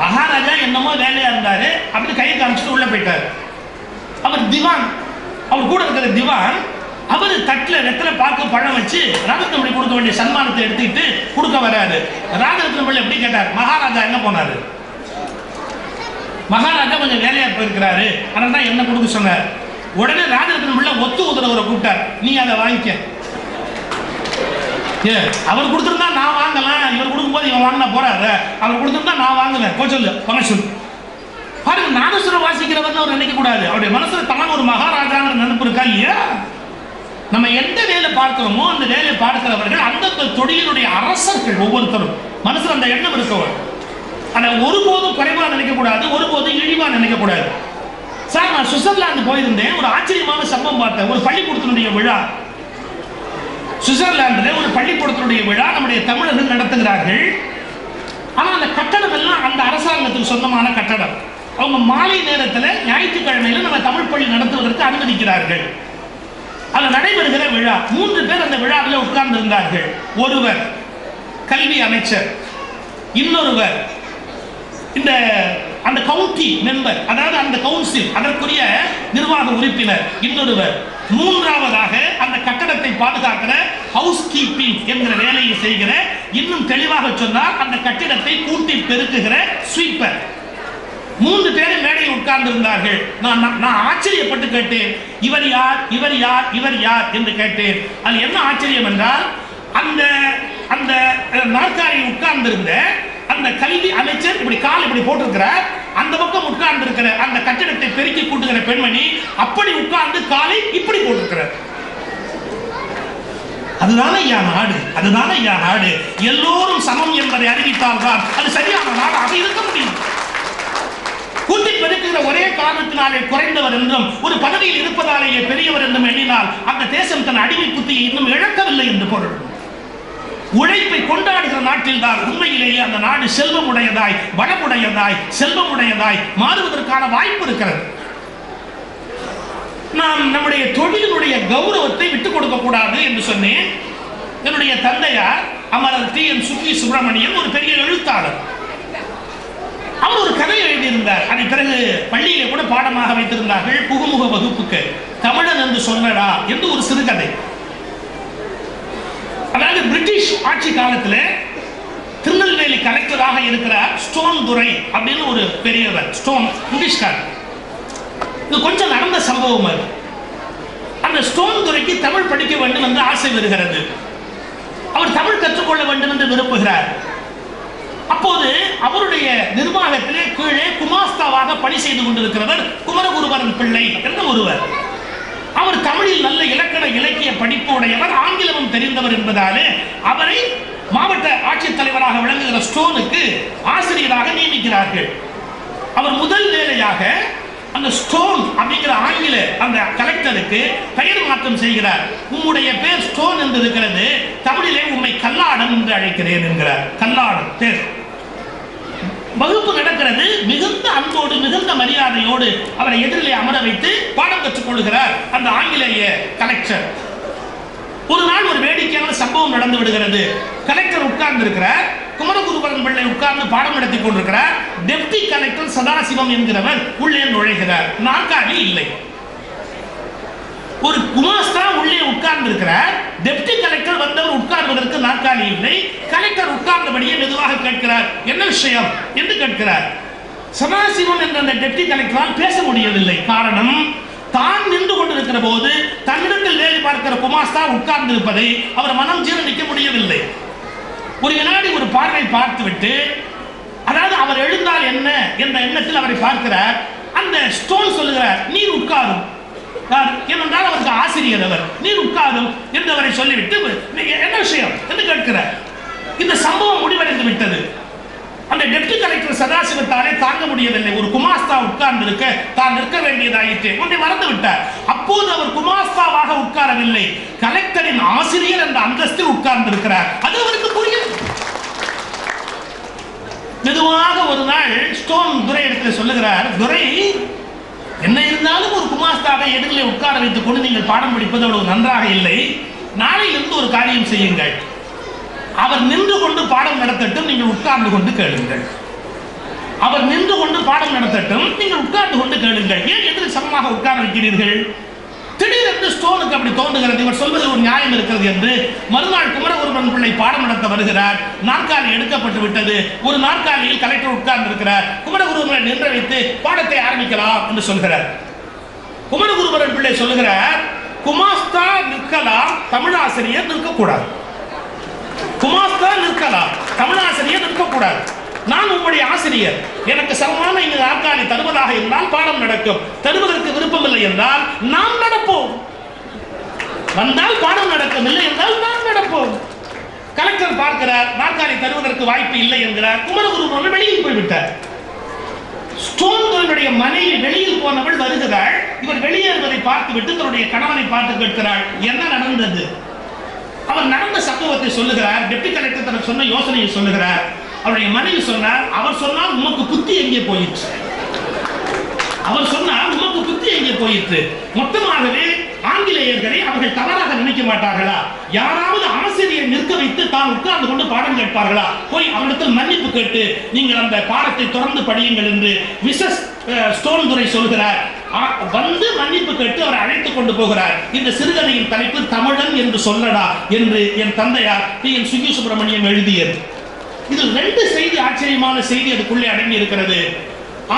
மகாராஜா என்னமோ வேலையா இருந்தாரு, அப்படி கையை காமிச்சிட்டு உள்ள போயிட்டாரு. அவர் திவான், அவர் கூட இருக்கிற திவான், அவர் தட்டில் வெத்தலை பாக்கு பழம் வச்சு ராஜரத்னம் பிள்ளை கொடுக்க வேண்டிய சன்மானத்தை எடுத்துக்கிட்டு கொடுக்க வராரு. ராஜரத்னம் பிள்ளை எப்படி கேட்டார், மகாராஜா என்ன போனாரு? மகாராஜா கொஞ்சம் வேலையா போயிருக்கிறாரு, அதனால தான் என்ன கொடுக்க சொன்னார். உடனே ராஜரத்னம் பிள்ளை ஒத்து உதறவரை கூப்பிட்டார், நீ அதை வாங்கிக்க. அவர் கொடுத்திருந்தா நான் வாங்கலாம், இவர் கொடுக்கும்போது இவன் வாங்கினா போறாரு. அவர் கொடுத்திருந்தா நான் வாங்குவேன், போய் சொல்லு வாங்க சொல்லு. பாருங்க, நாதஸ்வரம் வாசிக்கிறவர் அவர் நினைக்க கூடாது. அவருடைய மனசுல தான் ஒரு மகாராஜாங்கிற நினைப்பு இருக்கா இல்லையா? நம்ம எந்த வேலை பார்க்கிறோமோ அந்த வேலை பார்க்கிறவர்கள் அந்த தொழிலுடைய அரசர்கள். ஒவ்வொருத்தரும் மனசுல அந்த எண்ணம் இருக்கவர். அதை ஒருபோதும் குறைவா நினைக்க கூடாது, ஒருபோதும் இழிவா நினைக்க கூடாது. சார், நான் சுவிட்சர்லாந்து போயிருந்தேன். ஒரு ஆச்சரியமான சம்பவம் பார்த்தேன். ஒரு பள்ளிக்கூடத்தினுடைய விழா, சுவிட்சர்லாந்துல ஒரு பள்ளிக்கூடத்தினுடைய விழா நம்முடைய தமிழர்கள் நடத்துகிறார்கள். ஆனா அந்த கட்டடம் எல்லாம் அந்த அரசாங்கத்துக்கு சொந்தமான கட்டடம். அவங்க மாலை நேரத்தில் ஞாயிற்றுக்கிழமையில நம்ம தமிழ் பள்ளி நடத்துவதற்கு அனுமதிக்கிறார்கள். அது நடைபெறுகிற விழா. 3 பேர் அந்த விழாவில் உட்கார்ந்து இருந்தார்கள். ஒருவர் கல்வி அமைச்சர், இன்னொருவர் இந்த அந்த கவுண்டி மெம்பர், அதாவது அந்த கவுன்சில் அதற்குரிய நிர்வாக உறுப்பினர், இன்னொருவர் மூன்றாவதாக அந்த கட்டடத்தை பாதுகாக்கிற ஹவுஸ் கீப்பிங் என்கிற வேலையை செய்கிற, இன்னும் தெளிவாக சொன்னால் அந்த கட்டிடத்தை கூட்டி பெருக்குகிற ஸ்வீப்பர். 3 பேரும் மேடையில் உட்கார்ந்து இருந்தார்கள். நான் ஆச்சரியப்பட்டு கேட்டேன், இவர் யார், இவர் யார், இவர் யார் என்று கேட்டேன். அது என்ன ஆச்சரியம் என்றால், அந்த அந்த நாற்காலியில் உட்கார்ந்து இருந்த அந்த கல்வி அமைச்சர் இப்படி கால் இப்படி போட்டிருக்கிறார். அந்த பக்கம் உட்கார்ந்து இருக்கிற அந்த கட்டிடத்தை பெருக்கி கூட்டுகிற பெண்மணி அப்படி உட்கார்ந்து காலை இப்படி போட்டிருக்கிறார். அதுதானே ஐயா நாடு, அதுதானே ஐயா நாடு. எல்லோரும் சமம் என்பதை அறிவித்தால் தான் அது சரியான நாடாக இருக்க முடியும். கூட்டி பெருக்குகிற ஒரே காரணத்தினாலே குறைந்தவர் என்றும், ஒரு பதவியில் இருப்பதாலேயே பெரியவர் என்றும் எண்ணினால் அந்த தேசம் தன் அடிமை புத்தியை இன்னும் இழக்கவில்லை என்று பொருள். உழைப்பை கொண்டாடுகிற நாட்டில் தான் உண்மையிலேயே அந்த நாடு செல்வமுடையதாய், வளமுடையதாய், செல்வமுடையதாய் மாறுவதற்கான வாய்ப்பு இருக்கிறது. நாம் நம்முடைய தொழிலினுடைய கௌரவத்தை விட்டுக் கொடுக்க கூடாது என்று சொன்னேன். என்னுடைய தந்தையார் அமரர் டி.என். சுக்கி சுப்பிரமணியன் ஒரு பெரிய எழுத்தாளர். அவர் ஒரு கதை எழுதியிருந்தார். அதை பிறகு பள்ளியிலே கூட பாடமாக வைத்திருந்தார்கள். புகுமுக வகுப்புக்கு தமிழன் என்று சொல்லடா என்று ஒரு சிறுகதை. அதாவது பிரிட்டிஷ் ஆட்சி காலத்தில் திருநெல்வேலி கலெக்டராக இருக்கிற ஸ்டோன் துரை அப்படின்னு ஒரு பெரியவர், ஸ்டோன் இங்கிலீஷ்காரர். இது கொஞ்சம் நடந்த சம்பவம். அது அந்த ஸ்டோன் துரைக்கு தமிழ் படிக்க வேண்டும் என்று ஆசை வருகிறது. அவர் தமிழ் கற்றுக்கொள்ள வேண்டும் என்று விரும்புகிறார். அப்போது அவருடைய நிர்வாகத்திலே கீழே குமாஸ்தாவாக பணி செய்து கொண்டிருக்கிறவர் குமரகுருபரன் பிள்ளை என்ற ஒருவர். அவர் தமிழில் நல்ல இலக்கண இலக்கிய படிப்பு உடையவர், ஆங்கிலமும் தெரிந்தவர் என்பதாலே அவரை மாவட்ட ஆட்சித்தலைவராக விளங்குகிற ஸ்டோனுக்கு ஆசிரியராக நியமிக்கிறார்கள். அவர் முதல் வேலையாக அந்த ஸ்டோன் அப்படிங்கிற ஆங்கில அந்த கலெக்டருக்கு பெயர் மாற்றம் செய்கிறார். உம்முடைய பேர் ஸ்டோன் என்று இருக்கிறது, தமிழிலே உம்மை கல்லாடன் என்று அழைக்கிறேன் என்கிறார். கல்லாடன் பேர். வகுப்பு நடக்கிறது. மிகுந்த அன்போடு மிகுந்த மரியாதையோடு அவரை எதிரிலே அமர வைத்து பாடம் கற்றுக் கொள்கிறார் அந்த ஆங்கிலேய கலெக்டர். ஒரு நாள் ஒரு வேடிக்கையான சம்பவம் நடந்து விடுகிறது. கலெக்டர் உட்கார்ந்து இருக்கிறார், குமரகுருபரன் பிள்ளை உட்கார்ந்து பாடம் நடத்தி கொண்டிருக்கிறார். டெப்டி கலெக்டர் சதாசிவம் என்கிறவர் உள்ளே நுழைகிறார். நாற்காலி இல்லை. ஒரு குமாஸ்தா உள்ளே உட்கார்ந்து இருக்கிறார். டெப்டி கலெக்டர் வந்தவர் உட்கார்வதற்கு நாற்காலி இல்லை. கலெக்டர் உட்கார்ந்தபடியே மெதுவாக கேட்கிறார், என்ன விஷயம் என்று கேட்கிறார். சதாசிவம் என்ற அந்த டெப்டி கலெக்டரால் பேச முடியவில்லை. காரணம், தான் நின்று கொண்டு போது தன்னிடத்தில் வேலை பார்க்கிற குமாஸ்தா உட்கார்ந்து இருப்பதை அவர் மனம் ஜீரணிக்க முடியவில்லை. ஒரு வினாடி ஒரு பார்வை பார்த்துவிட்டு, அதாவது அவர் எழுந்தால் என்ன என்ற எண்ணத்தில் அவரை பார்க்கிறார். அந்த ஸ்டோன் சொல்லுகிறார், நீர் உட்காரும். ஏனென்றால் அவருக்கு ஆசிரியர் அவர். நீர் உட்காரும் என்று அவரை சொல்லிவிட்டு, என்ன விஷயம் என்று கேட்கிறார். இந்த சம்பவம் முடிவடைந்து விட்டது. அந்த டெப்டி கலெக்டர் சதாசிவத்தாலே தாங்க முடியவில்லை. ஒரு குமாஸ்தா உட்கார்ந்து இருக்க தான் நிற்க வேண்டியதாயிற்று. ஒன்றை மறந்து விட்டார். அப்போது அவர் குமாஸ்தாவாக உட்காரவில்லை, கலெக்டரின் ஆசிரியர் என்ற அந்தஸ்தில் உட்கார்ந்து இருக்கிறார். அது அவருக்கு புரியும். மெதுவாக ஒரு நாள் ஸ்டோன் துரை இடத்தில் சொல்லுகிறார், துரை, என்ன இருந்தாலும் ஒரு குமாஸ்தாவை எதிரிலே உட்கார வைத்துக் கொண்டு நீங்கள் பாடம் படிப்பது அவ்வளவு நன்றாக இல்லை. நாளையிலிருந்து ஒரு காரியம் செய்யுங்கள். அவர் நின்று கொண்டு பாடம் நடத்தட்டும், நீங்கள் உட்கார்ந்து கொண்டு கேளுங்கள். அவர் நின்று கொண்டு பாடம் நடத்தட்டும், நீங்கள் உட்கார்ந்து கொண்டு கேளுங்கள். ஏன் எதிரில் சமமாக உட்கார வைக்கிறீர்கள்? திடீரென்று ஸ்டோனுக்கு அப்படி தோன்றுகிறது, இவர் சொல்வது ஒரு நியாயம் இருக்கிறது என்று. மறுநாள் குமரகுருபரன் பிள்ளை பாடம் நடத்த வருகிறார். நாற்காலி எடுக்கப்பட்டு விட்டது. ஒரு நாற்காலியில் கலெக்டர் உட்கார்ந்து இருக்கிறார். குமரகுருபரன் நின்று வைத்து பாடத்தை ஆரம்பிக்கலாம் என்று சொல்கிறார். குமரகுருபரன் பிள்ளை சொல்லுகிறார், குமாஸ்தா நிற்கலாம், தமிழாசிரியர் நிற்கக்கூடாது. குமாஸ்தா நிற்கலாம், தமிழாசிரியர் நிற்கக்கூடாது. நான் உங்களுடைய ஆசிரியர், எனக்கு சமமான இந்த நாற்காலி தருவதாக இருந்தால் பாடம் நடக்கும். தருவதற்கு விருப்பம் இல்லை என்றால் நாம் நடப்போம். வந்தால் பாடம் நடக்கும், இல்லை என்றால் நாம் நடப்போம். கலெக்டர் பார்க்கிறார், நாற்காலி தருவதற்கு வாய்ப்பு இல்லை என்கிறார். குமரகுருபரன் வெளியில் போய்விட்டார். ஸ்டோனுடைய மனைவி வெளியில் போனவள் வருகிறாள். இவர் வெளியேறுவதை பார்த்துவிட்டு தன்னுடைய கணவனை பார்த்து கேட்கிறாள், என்ன நடந்தது? அவர் நடந்த சம்பவத்தை சொல்லுகிறார். டெப்டி கலெக்டர் தனக்கு சொன்ன யோசனையை சொல்லுகிறார். அவருடைய மனைவி சொன்னார், அவர் சொன்னால் உமக்கு புத்தி எங்கே போயிற்று? அவர் சொன்னால் உமக்கு புத்தி எங்கே போயிற்று? மொத்தமாகவே ஆங்கிலேயர்களை அவர்கள் தவறாக நினைக்க மாட்டார்களா? யாராவது ஆசிரியர் நிற்க வைத்து தான் உட்கார்ந்து கொண்டு பாடம் கேட்பார்களா? போய் அவரிடத்தில் மன்னிப்பு கேட்டு நீங்கள் அந்த பாடத்தை தொடர்ந்து படியுங்கள் என்று மிஸ்ஸஸ் ஸ்டோன் துரை சொல்கிறார். வந்து மன்னிப்பு கேட்டு அவர் அழைத்துக் கொண்டு போகிறார். இந்த சிறுகதையின் தலைப்பு தமிழன் என்று சொல்லடா என்று என் தந்தையார் டி.என். சுகி சுப்பிரமணியம் எழுதியது. இதில் ரெண்டு செய்தி, ஆச்சரியமான செய்தி அதுக்குள்ளே அடங்கி இருக்கிறது.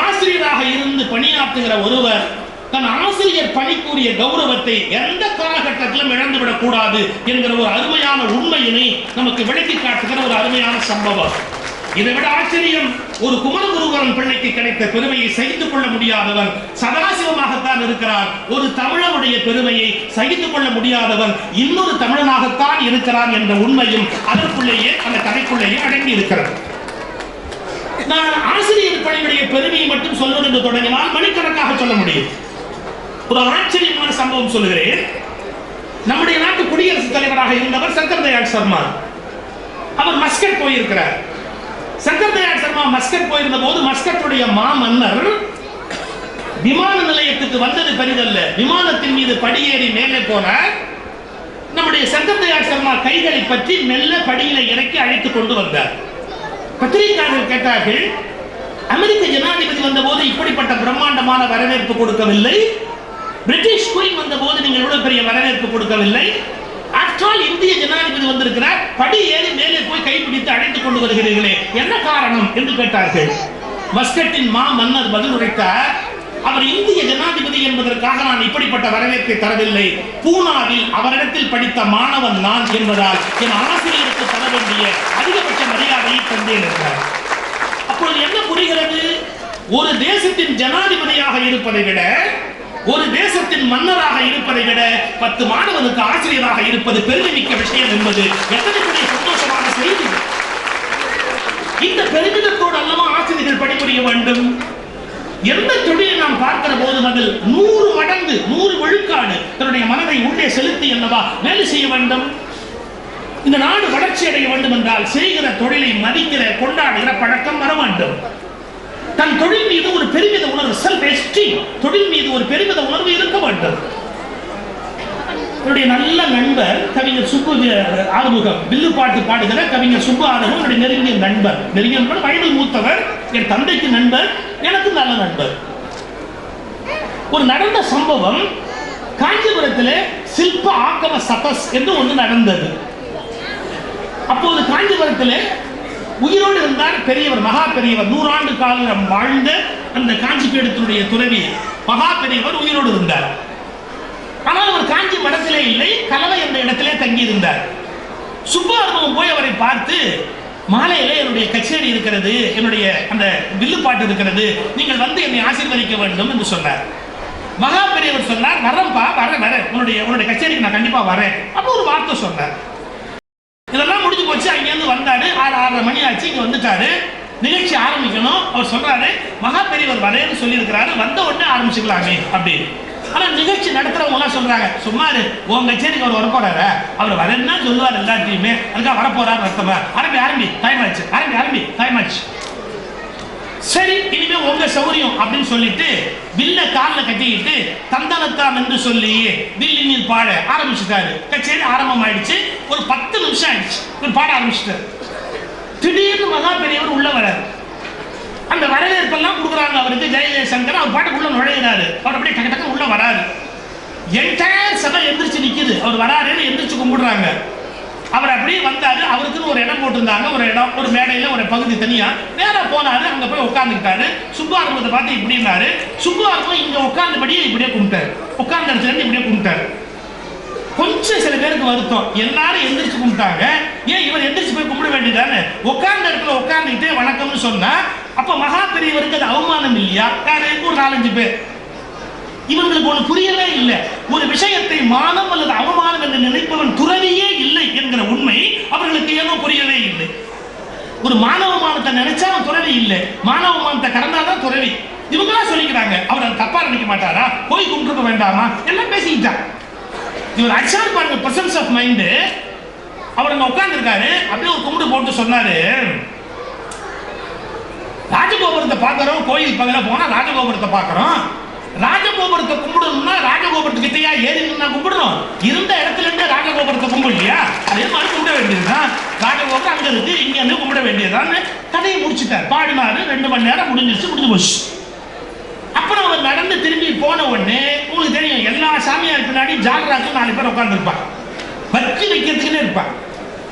ஆசிரியராக இருந்து பணியாற்றுகிற ஒருவர் தன் ஆசிரியர் பணிக்குரிய கௌரவத்தை எந்த காலகட்டத்திலும் இழந்துவிடக் கூடாது என்கிற ஒரு அருமையான உண்மையினை நமக்கு விளக்கி காட்டுகிற ஒரு அருமையான சம்பவம். இதை விட ஆச்சரியம், ஒரு குமரகுருபரன் பிள்ளைக்கு கிடைத்த பெருமையை சகித்துக் கொள்ள முடியாதவன் சதாசிவமாகத்தான் இருக்கிறார். ஒரு தமிழனுடைய பெருமையை சகித்துக் கொள்ள முடியாதவன் இன்னொரு தமிழனாகத்தான் இருக்கிறான் என்ற உண்மையும் அதற்குள்ளேயே, அந்த கதைக்குள்ளேயே அடங்கி இருக்கிறது. நான் ஆசிரியர் பணியுடைய பெருமையை மட்டும் சொல்வது என்று தொடங்கினால் மணிக்கணக்காக சொல்ல முடியும். ஒரு ஆச்சரியமான சம்பவம் சொல்லுகிறேன். நம்முடைய நாட்டு குடியரசுத் தலைவராக இருந்தவர் சங்கர் தயாள் சர்மா. அவர் மஸ்கட் போயிருக்கிறார். சங்கர் தயாள் சர்மா மஸ்கட் போயிருந்த போது மஸ்கட்டுடைய மாமன்னர் விமான நிலையத்துக்கு வந்தது பெரிதல்ல. விமானத்தின் மீது படியேறி மேலே போனார். நம்முடைய சங்கர் தயாள் சர்மா கைகளை பற்றி மெல்ல படியில இறக்கி அழைத்துக் கொண்டு வந்தார். பத்திரிகையாளர்கள் கேட்டார்கள், அமெரிக்க ஜனாதிபதி வந்த போது இப்படிப்பட்ட பிரம்மாண்டமான வரவேற்பு கொடுக்கவில்லை. பிரிட்டிஷ் குயின் வந்த போது நீங்கள் இவ்வளவு பெரிய வரவேற்பு கொடுக்கவில்லை. ஆக்சுவல் இந்திய ஜனாதிபதி வந்திருக்கிறார், படி ஏறி மேலே போய் கைப்பிடித்து அழைத்துக் கொண்டு வருகிறீர்களே, என்ன காரணம் என்று கேட்டார்கள். மஸ்கட்டின் மா மன்னர் பதில் உரைத்தார், அவர் இந்திய ஜனாதிபதி என்பதற்காக நான் இப்படிப்பட்ட வரவேற்பை தரவில்லை. பூனாவில் அவரிடத்தில் படித்த மாணவன் நான் என்பதால் என் ஆசிரியருக்கு தர வேண்டிய அதிகபட்ச மரியாதையை தந்தேன் என்றார். அப்பொழுது என்ன புரிகிறது? ஒரு தேசத்தின் ஜனாதிபதியாக இருப்பதை விட, ஒரு தேசத்தின் மன்னராக இருப்பதை விட 10 மாணவனுக்கு ஆசிரியராக இருப்பது பெருமை மிக்க விஷயம் என்பது எத்தனை பெரிய சந்தோஷமான செய்தி. இந்த பெருமிதத்தோடு அல்லவா ஆசிரியர்கள் பணிபுரிய வேண்டும். எந்த தொழிலை நாம் பார்க்கிற போது அதில் 100 மடங்கு 100 விழுக்காடு தன்னுடைய மனதை உள்ளே செலுத்தி என்னவா வேலை செய்ய வேண்டும். இந்த நாடு வளர்ச்சி அடைய வேண்டும் என்றால் செய்கிற தொழிலை மதிக்கிற, கொண்டாடுகிற பழக்கம் வர வேண்டும். தன் தொழில் மீது ஒரு பெருமித உணர்வு, செல்ஃப் எஸ்டீம், தொழில் மீது ஒரு பெருமித உணர்வு இருக்க வேண்டும். என்னுடைய நல்ல நண்பர் கவிஞர் சுப்பு ஆறுமுகம், வில்லு பாட்டு பாடுகிற கவிஞர் சுப்பு ஆறுமுகம் என்னுடைய நெருங்கிய நண்பர். நெருங்கிய நண்பர், வயதில் மூத்தவர், என் தந்தைக்கு நண்பர், எனக்கு நல்ல நண்பர். ஒரு நடந்த சம்பவம், காஞ்சிபுரத்தில் சில்ப ஆக்கம சதஸ் என்று ஒன்று நடந்தது. அப்போது காஞ்சிபுரத்தில் உயிரோடு இருந்தார் பெரியவர், மகா பெரியவர், 100 ஆண்டு காலம் வாழ்ந்த அந்த காஞ்சி பீடத்தினுடைய துறவி மகா பெரியவர் உயிரோடு இருந்தார். ஆனால் மடத்திலே இல்லை, கலவை என்ற இடத்திலே தங்கி இருந்தார். சுப்பு அனுபவம் போய் அவரை பார்த்து, மாலையிலே என்னுடைய கச்சேரி இருக்கிறது, என்னுடைய அந்த வில்லுப்பாட்டு இருக்கிறது, நீங்கள் வந்து என்னை ஆசீர்வதிக்க வேண்டும் என்று சொன்னார். மகா பெரியவர் சொன்னார், வரம்பா, வரேன், உன்னுடைய கச்சேரிக்கு நான் கண்டிப்பா வரேன் அப்ப ஒரு வார்த்தை சொன்னார். இதெல்லாம் முடிஞ்சு போச்சு. அங்கேருந்து வந்தாரு, 6:30 மணி ஆச்சு, இங்க வந்துட்டாரு, நிகழ்ச்சி ஆரம்பிக்கணும். அவர் சொல்றாரு, மகா பெரியவர் வரேன்னு சொல்லி இருக்கிறாரு, வந்த உடனே ஆரம்பிச்சுக்கலாமே அப்படின்னு. ஆனா நிகழ்ச்சி நடத்துறவங்க எல்லாம் சொல்றாங்க, சும்மா உன் கச்சேரிக்கு அவர் வரப்போறாரு, அவர் வரேன்னா சொல்லுவார் எல்லாத்தையுமே, அதுக்காக வரப்போறாரு அர்த்தமா, ஆரம்பி டைம் ஆச்சு, சரி இனிமே உங்க சௌரியம் அப்படின்னு சொல்லிட்டு வில்ல காலில் கட்டிக்கிட்டு தந்தனத்தான் என்று சொல்லி வில்லினில் பாட ஆரம்பிச்சுட்டாரு. கச்சேரி ஆரம்பம் ஆயிடுச்சு. ஒரு 10 நிமிஷம் ஆயிடுச்சு, ஒரு பாட ஆரம்பிச்சுட்டாரு. திடீர்னு மகா பெரியவர் உள்ள வராரு. அந்த வரவேற்பெல்லாம் கொடுக்குறாங்க அவருக்கு, ஜெய ஜெயசங்கர். அவர் பாட்டுக்குள்ள நுழையிறாரு. அவர் அப்படியே டக்கு டக்கு உள்ள வராரு. என்டையர் சபை எந்திரிச்சு நிக்குது. அவர் வராருன்னு எந்திரிச்சு கும்பிடுறாங்க. அவர் அப்படியே வந்தாரு. அவருக்குன்னு ஒரு இடம் போட்டிருந்தாங்க, ஒரு மேடையில ஒரு பகுதி தனியா. நேரா போனாரு, அங்க போய் உட்கார்ந்துக்கிட்டாரு. சுப்பு ஆர்வத்தை பார்த்து இப்படின்னாரு. சுப்பு ஆர்வம் இங்க உட்கார்ந்தபடியே இப்படியே கும்பிட்டாரு. உட்கார்ந்த இடத்துல இருந்து இப்படியே கும்பிட்டாரு. கொஞ்சம் சில பேருக்கு வருத்தம், எல்லாரும் எந்திரிச்சு கும்பிட்டாங்க, ஏன் இவர் எந்திரிச்சு போய் கும்பிட வேண்டியதானே? உட்கார்ந்த இடத்துல உட்கார்ந்துக்கிட்டே வணக்கம்னு சொன்னா அப்ப மகா பெரியவருக்கு அது அவமானம் இல்லையா? யாரு? ஒரு 4-5 பேர். இவங்களுக்கு ஒன்று புரியவே இல்லை. ஒரு விஷயத்தை மானம் அல்லது அவமானம் என்று நினைப்பவன் துறவியே இல்லை என்கிற உண்மை அவர்களுக்கு ஏனோ புரியவே இல்லை. ஒரு மானவமானத்தை நினைச்சா அவன் துறவி இல்லை, மானவமானத்தை கடந்தாதான் துறவி. இவங்கெல்லாம் சொல்லிக்கிறாங்க, அவர் தப்பா நினைக்க மாட்டாரா, போய் கும்பிட்டு வேண்டாமா, எல்லாம் பேசிக்கிட்டாங்க. இவர் அச்சான் பாருங்க, பிரசன்ஸ் ஆஃப் மைண்ட். அவர் அங்க உட்கார்ந்து இருக்காரு, அப்படியே ஒரு கும்பிடு போட்டு சொன்னாரு, ராஜகோபுரத்தை பார்க்கிறோம், கோயில் பக்கத்துல போனா ராஜகோபுரத்தை பார்க்கிறோம். ராஜகோபுரத்தை கும்பிடணும்னா ராஜகோபுரத்துக்கிட்டயா ஏறி நின்னா கும்பிடணும்? இருந்த இடத்துல இருந்து ராஜகோபுரத்தை கும்பிடலையா? அதே மாதிரி கும்பிட வேண்டியதுதான். ராஜகோபுரம் அங்க இருக்கு, இங்க இருந்து கும்பிட வேண்டியதுதான். கதையை முடிச்சுட்டார், பாடினாரு. 2 மணி நேரம் முடிஞ்சு போச்சு. அப்புறம் அவர் நடந்து திரும்பி போன உடனே உங்களுக்கு தெரியும், எல்லா சாமியார் பின்னாடி ஜாலராக்கு 4 பேர் உட்கார்ந்து இருப்பாங்க, வச்சு வைக்கிறதுக்குன்னு இருப்பாங்க.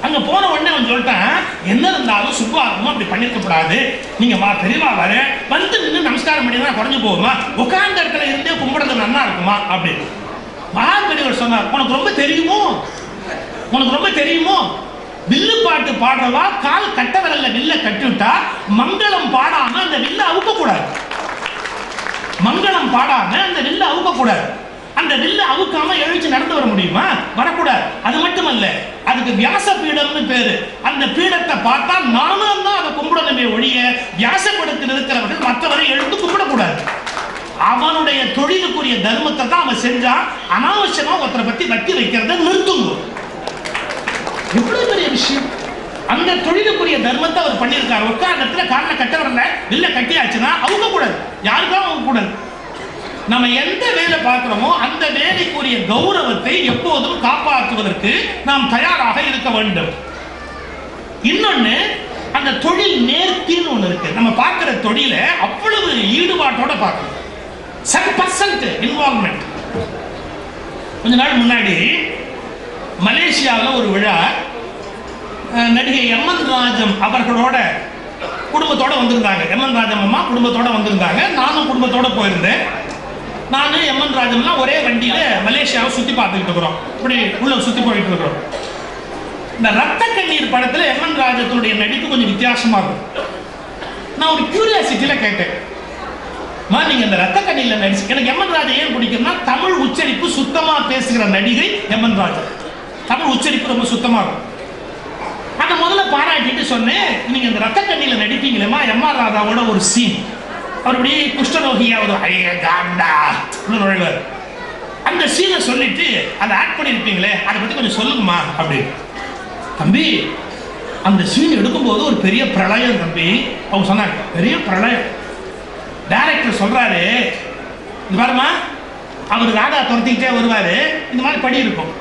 அங்க போன உடனே அவன் சொல்லிட்டான், என்ன இருந்தாலும் சுப்பாரமும் அப்படி பண்ணிருக்கப்படாது, நீங்க பெரியவா வர வந்து நின்று நமஸ்காரம் பண்ணினா குறைஞ்சு போகுமா, உட்கார்ந்த இடத்துல இருந்தே கும்பிடுறது நல்லா இருக்குமா அப்படின்னு. மகா பெரியவர் சொன்னார், உனக்கு ரொம்ப தெரியுமோ, வில்லு பாட்டு பாடுறவா கால் கட்ட விரல்ல வில்ல கட்டிவிட்டா மங்களம் பாடாம அந்த வில்ல அவுக்க கூடாது. மங்களம் பாடாம அந்த வில்ல அவுக்க கூடாது. அந்த வில்ல அவுக்காம எழுச்சி நடந்து வர முடியுமா? வரக்கூடாது. அது மட்டுமல்ல, அதுக்கு வியாச பீடம்னு பேரு. அந்த பீடத்தை பார்த்தா நானும் தான் அதை கும்பிடணுமே ஒழிய வியாசப்படத்தில் இருக்கிறவர்கள் மற்றவரை எழுந்து கும்பிடக்கூடாது. அவனுடைய தொழிலுக்குரிய தர்மத்தை தான் அவன் செஞ்சா, அனாவசியமா ஒருத்தரை பத்தி வட்டி வைக்கிறத நிறுத்துங்க. எவ்வளவு பெரிய விஷயம்! அந்த தொழிலுக்குரிய தர்மத்தை அவர் பண்ணியிருக்காரு. உட்கார்ந்த காரணம் கட்ட வரல, வில்ல கட்டியாச்சுன்னா அவுக்க கூடாது, யாருக்கும் அவுக்க கூடாது. நம்ம எந்த வேலை பார்க்கிறோமோ அந்த வேலைக்குரிய கௌரவத்தை எப்போதும் காப்பாற்றுவதற்கு நாம் தயாராக இருக்க வேண்டும். இன்னொன்னு, அந்த தொழில் நேர்த்தின்னு ஒண்ணு இருக்கு. நம்ம பார்க்கிற தொழில அவ்வளவு ஈடுபாட்டோட பார்க்கணும். 100% இன்வால்வ்மெண்ட். கொஞ்ச நாள் முன்னாடி மலேசியாவில் ஒரு விழா, நடிகை எம்என் ராஜம் அவர்களோட குடும்பத்தோட வந்திருந்தாங்க. எம்என் ராஜம் அம்மா குடும்பத்தோட வந்திருந்தாங்க. நானும் குடும்பத்தோட போயிருந்தேன். நானும் எம்என் ராஜம்லாம் ஒரே வண்டியில மலேசியாவை சுத்தி பார்த்துக்கிட்டு இருக்கிறோம். இப்படி உள்ள சுத்தி போயிட்டு இருக்கிறோம். இந்த ரத்த கண்ணீர் படத்துல எம்என் ராஜத்தினுடைய நடிப்பு கொஞ்சம் வித்தியாசமா இருக்கும். நான் ஒரு கியூரியாசிட்டியில கேட்டேன், நீங்க இந்த ரத்த கண்ணீர்ல நடிச்சு, எனக்கு எம்என் ராஜா ஏன் பிடிக்கும்னா தமிழ் உச்சரிப்பு சுத்தமா பேசுகிற நடிகை எம்என் ராஜா. தமிழ் உச்சரிப்பு ரொம்ப சுத்தமா இருக்கும். அதை முதல்ல பாராட்டிட்டு சொன்னேன், நீங்க இந்த ரத்த கண்ணீர்ல நடிப்பீங்களேமா, எம்ஆர் ராதாவோட ஒரு சீன், அவர் இப்படி குஷ்டரோகியா ஒரு நுழைவார். அந்த சீனை சொல்லிட்டு அதை ஆக்ட் பண்ணிருப்பீங்களே, அதை பத்தி கொஞ்சம் சொல்லுங்கம்மா அப்படின்னு. தம்பி, அந்த சீன் எடுக்கும்போது ஒரு பெரிய பிரளயம் தம்பி. அவங்க சொன்னாங்க, பெரிய பிரளயம். டைரக்டர் சொல்றாரு, இந்த பாருமா, அவர் ராதா துரத்திக்கிட்டே வருவாரு, இந்த மாதிரி படி இருக்கும்,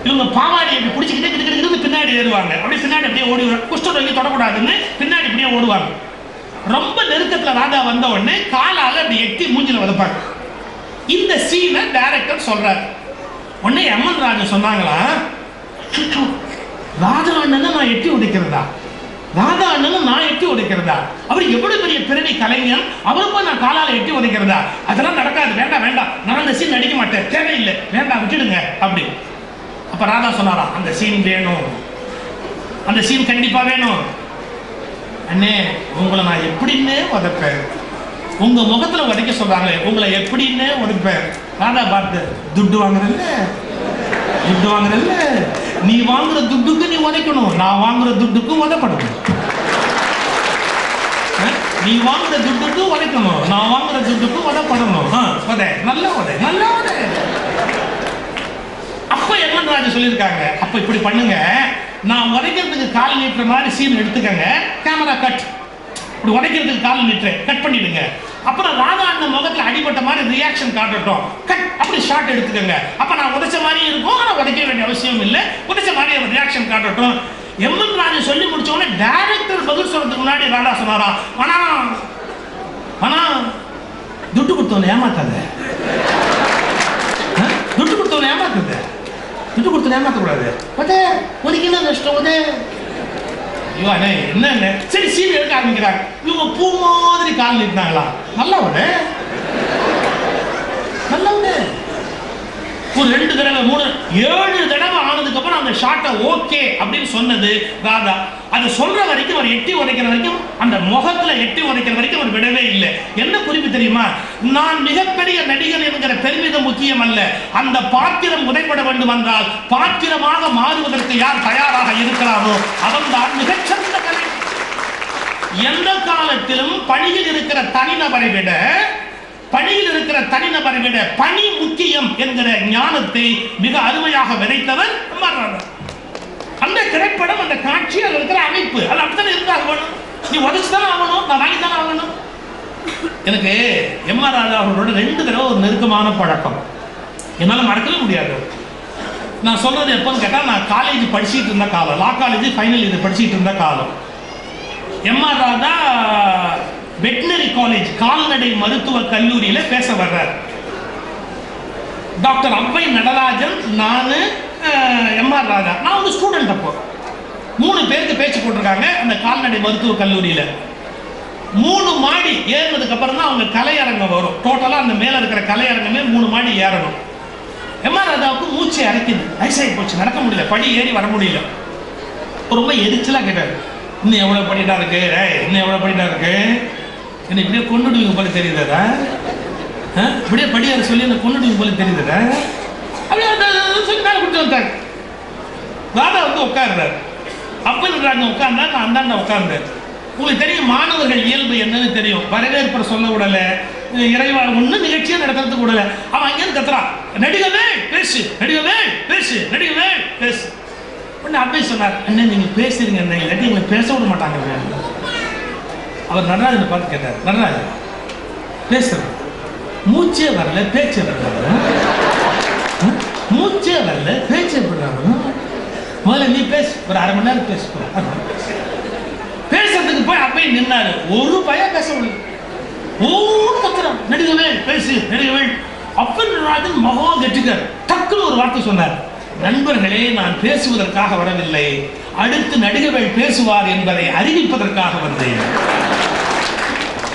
இவங்க பாவாடி அப்படி பிடிச்சிக்கிட்டே பின்னாடி ஏறுவாங்க, அப்படி பின்னாடி அப்படியே ஓடி, குஷ்டரோகி தொடக்கூடாதுன்னு பின்னாடி இப்படியே ஓடுவாங்க. ரொம்ப நெருக்கத்துல ராதா வந்த உடனே காலால அப்படி எட்டி மூஞ்சில வதப்பாங்க. இந்த சீனை டைரக்டர் சொல்றாரு. உடனே எம்என் ராஜா சொன்னாங்களா, ராஜா அண்ணனை நான் எட்டி உடைக்கிறதா, ராதா அண்ணனும் நான் எட்டி உடைக்கிறதா, அவர் எவ்வளவு பெரிய பிறவி கலைஞர், அவருக்கும் நான் காலால எட்டி உடைக்கிறதா, அதெல்லாம் நடக்காது, வேண்டாம், நான் அந்த சீன் நடிக்க மாட்டேன், தேவையில்லை, வேண்டாம், விட்டுடுங்க அப்படி. அப்ப ராதா சொன்னாராம், அந்த சீன் வேணும், அந்த சீன் கண்டிப்பா வேணும். அண்ணே உங்களை நான் எப்படின்னு உதைப்பேன், உங்க முகத்துல உதைக்க சொல்றாங்களே உங்களை எப்படின்னு உதைப்பேன். ராதா பார்த்து, துட்டு வாங்குறல்ல, துட்டு வாங்குறல்ல, நீ வாங்குற துட்டுக்கு நீ உதைக்கணும், நான் வாங்குற துட்டுக்கு உதைப்படும். நீ வாங்குற துட்டுக்கு உதைக்கணும், நான் வாங்குற துட்டுக்கு உதைப்படணும். உதை, நல்ல உதை, நல்ல உதை. அப்ப எம்என் ராஜா சொல்லியிருக்காங்க, அப்ப இப்படி பண்ணுங்க, நான் உதைக்கிறதுக்கு கால் நீட்டுற மாதிரி சீன் எடுத்துக்கங்க, கேமரா கட், இப்படி உதைக்கிறதுக்கு கால் நீட்டுறேன், கட் பண்ணிடுங்க. அப்புறம் ராதா அண்ணன் முகத்துல அடிபட்ட மாதிரி ரியாக்ஷன் காட்டட்டும், கட், அப்படி ஷார்ட் எடுத்துக்கங்க. அப்ப நான் உதைச்ச மாதிரி இருக்கும், ஆனா உதைக்க வேண்டிய அவசியம் இல்லை, உதைச்ச மாதிரி ஒரு ரியாக்ஷன் காட்டட்டும். எம்என் ராஜா சொல்லி முடிச்ச உடனே டைரக்டர் பதில் சொல்றதுக்கு முன்னாடி ராதா சொன்னாரா, ஆனா துட்டு கொடுத்தவனை ஏமாத்தாத, துட்டு கொடுத்தவனை ஏமாத்தாத, துட்டு கொடுத்தவனை ஏமாத்தக்கூடாது. உதே உனக்கு என்ன நஷ்டம் உதே? என்ன சரி சீன் எடுக்க ஆரம்பிக்கிறாங்க. இவங்க பூ மாதிரி கால் நீட்டினாங்களா, நல்லவனே நல்லவனே. ஒரு 2 தடவை 3 7 தடவை ஆனதுக்கு அப்புறம் அந்த ஷாட்டை ஓகே அப்படின்னு சொன்னது ராதா. அது சொல்ற வரைக்கும் அவர் எட்டி உதைக்கிற வரைக்கும், அந்த முகத்துல எட்டி உதைக்கிற வரைக்கும் அவர் விடவே இல்லை. என்ன குறிப்பு தெரியுமா? நான் மிகப்பெரிய நடிகர் என்கிற பெருமிதம் முக்கியம் அல்ல, அந்த பாத்திரம் உதைப்பட வேண்டும் என்றால் பாத்திரமாக மாறுவதற்கு யார் தயாராக இருக்கிறாரோ அவன் தான் மிகச்சிறந்த கலை. எந்த காலத்திலும் பணியில் இருக்கிற தனிநபரை விட பணி முக்கியம் என்கிற ஞானத்தை மிக அருமையாக விதைத்தவர் ராதா. அந்த திரைப்படம், அந்த காட்சி, அதில் இருக்கிற அமைப்பு, அது அப்படித்தான் இருந்தாகணும். நீ உதச்சுதான் ஆகணும், நான் வாங்கித்தான் ஆகணும். எனக்கு எம்.ஆர். ராதா அவர்களோட 2 தடவை ஒரு நெருக்கமான பழக்கம், என்னால் மறக்கவே முடியாது. நான் சொல்றது எப்போன்னு கேட்டால், நான் காலேஜ் படிச்சுட்டு இருந்த காலம், லா காலேஜ் ஃபைனல் இயர் படிச்சுட்டு இருந்த காலம். எம்.ஆர். ராதா வெட்டினரி காலேஜ் கால்நடை மருத்துவ கல்லூரியில பேச வர்றார். டாக்டர் அவ்வை நடராஜன், நானு, எம்.ஆர். ராதா, நான் ஒரு ஸ்டூடெண்ட். அப்போ 3 பேருக்கு பேச்சு போட்டிருக்காங்க அந்த கால்நடை மருத்துவ கல்லூரியில. 3 மாடி ஏறினதுக்கு அப்புறம் தான் அவங்க கலையரங்கம் வரும். டோட்டலா அந்த மேல இருக்கிற கலையரங்கமே 3 மாடி ஏறணும். எம்.ஆர். ராதாவுக்கு மூச்சு அரைக்குது, வயசாகி போச்சு, நடக்க முடியல, படி ஏறி வர முடியல. ரொம்ப எரிச்சலா கேட்டாரு, இன்னும் எவ்வளவு படிட்டா இருக்கு, இன்னும் எவ்வளவு படிட்டா இருக்கு, என்ன இப்படியே கொண்டுடுவீங்க போல தெரியுதா, இப்படியே படியாரு சொல்லி என்ன கொண்டுடுவீங்க போல தெரியுதா, அப்படியே சொல்லி மேலே கொடுத்து வந்தாங்க. ராதா வந்து உட்கார்றாரு. அப்பன்றாங்க உட்கார்ந்தா, நான் அந்தாண்ட உட்கார்ந்தேன். உங்களுக்கு தெரியும் மாணவர்கள் இயல்பு என்னன்னு தெரியும். வரவேற்பு சொல்ல விடல, இறைவா ஒன்றும் நிகழ்ச்சியை நடத்துறதுக்கு விடல. அவன் அங்கேருந்து கத்துறான், நடிகவே பேசு, நடிகவே பேசு, நடிகவே பேசு. உடனே அப்பே சொன்னார், அண்ணன் நீங்க பேசுறீங்க, இல்லாட்டி எங்களை பேச விட மாட்டாங்க. அவர் நடராஜனை பார்த்து கேட்டார், நடராஜன் பேசுறேன், மூச்சே வரல, பேச்சு வரல, மூச்சே வரல, பேச்சு எப்படிறாங்க, முதல்ல நீ பேசு, ஒரு 1/2 மணி நேரம் பேசு. பேசுறதுக்கு போய் அப்பயே நின்னாரு, ஒரு பயம் பேச முடியல, ஒவ்வொரு கத்துறான், நடிகவே பேசு, நடிகவே. அப்பன் மகா கெட்டிக்கார், டக்குன்னு ஒரு வார்த்தை சொன்னார், நண்பர்களே நான் பேசுவதற்காக வரவில்லை, அடுத்து நடிகர்கள் பேசுவார் என்பதை அறிவிப்பதற்காக வந்தேன்.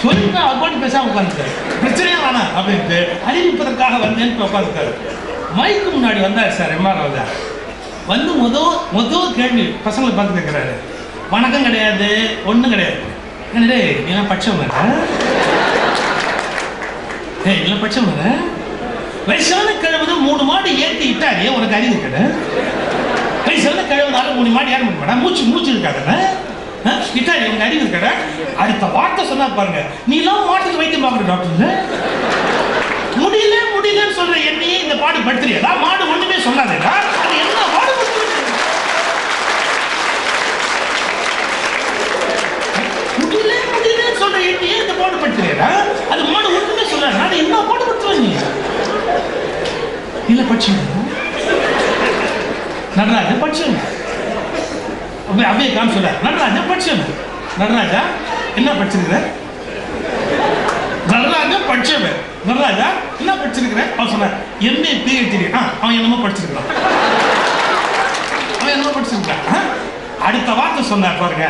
சொல்லிட்டு அவர் பாட்டு பேசாம உட்காந்துருக்காரு, பிரச்சனையே வேணாம் அப்படின்ட்டு அறிவிப்பதற்காக வந்தேன்னு உட்காந்துருக்காரு. மைக்கு முன்னாடி வந்தார் சார் எம்.ஆர். ராதா. வந்து முதல் கேள்வி பசங்களை பார்த்து கேட்கிறாரு, வணக்கம் கிடையாது, ஒன்றும் கிடையாது, என்னடே நீ பட்சம் வேற, இல்லை பட்சம் வேற, வயசான கிழமை 3 மாடி ஏற்றி இட்டாரியே, உனக்கு அறிவு கடை, வயசான கிழமைனால 3 மாடி ஏற முடியுமாடா, மூச்சு இருக்காத இட்டாரி, உனக்கு அறிவு கடை. அடுத்த வார்த்தை சொன்னா பாருங்க, நீ எல்லாம் மாட்டுக்கு வைத்தியம் பார்க்குற டாக்டர், முடியலன்னு சொல்ற என்னையே இந்த பாடு படுத்துறியடா, மாடு ஒண்ணுமே சொல்லாதேடா, அது என்ன பாடு முடியலன்னு சொல்ற என்னையே இந்த பாடு படுத்துறியடா, அது மாடு ஒண்ணுமே சொல்லாத, அது என்ன பாடு படுத்துவ நீ, இல்ல பட்சம் நடராஜன் பட்சம் அப்படியே காமி சொல்ற, நடராஜன் பட்சம், நடராஜா என்ன படிச்சிருக்கிற, நடராஜா பட்சம், நடராஜா என்ன படிச்சிருக்கிற, அவன் சொன்ன எம்ஏ பிஹெச்டி, அவன் என்னமோ படிச்சிருக்கான், அவன் என்னமோ படிச்சிருக்கான். அடுத்த வார்த்தை சொன்னார் பாருங்க,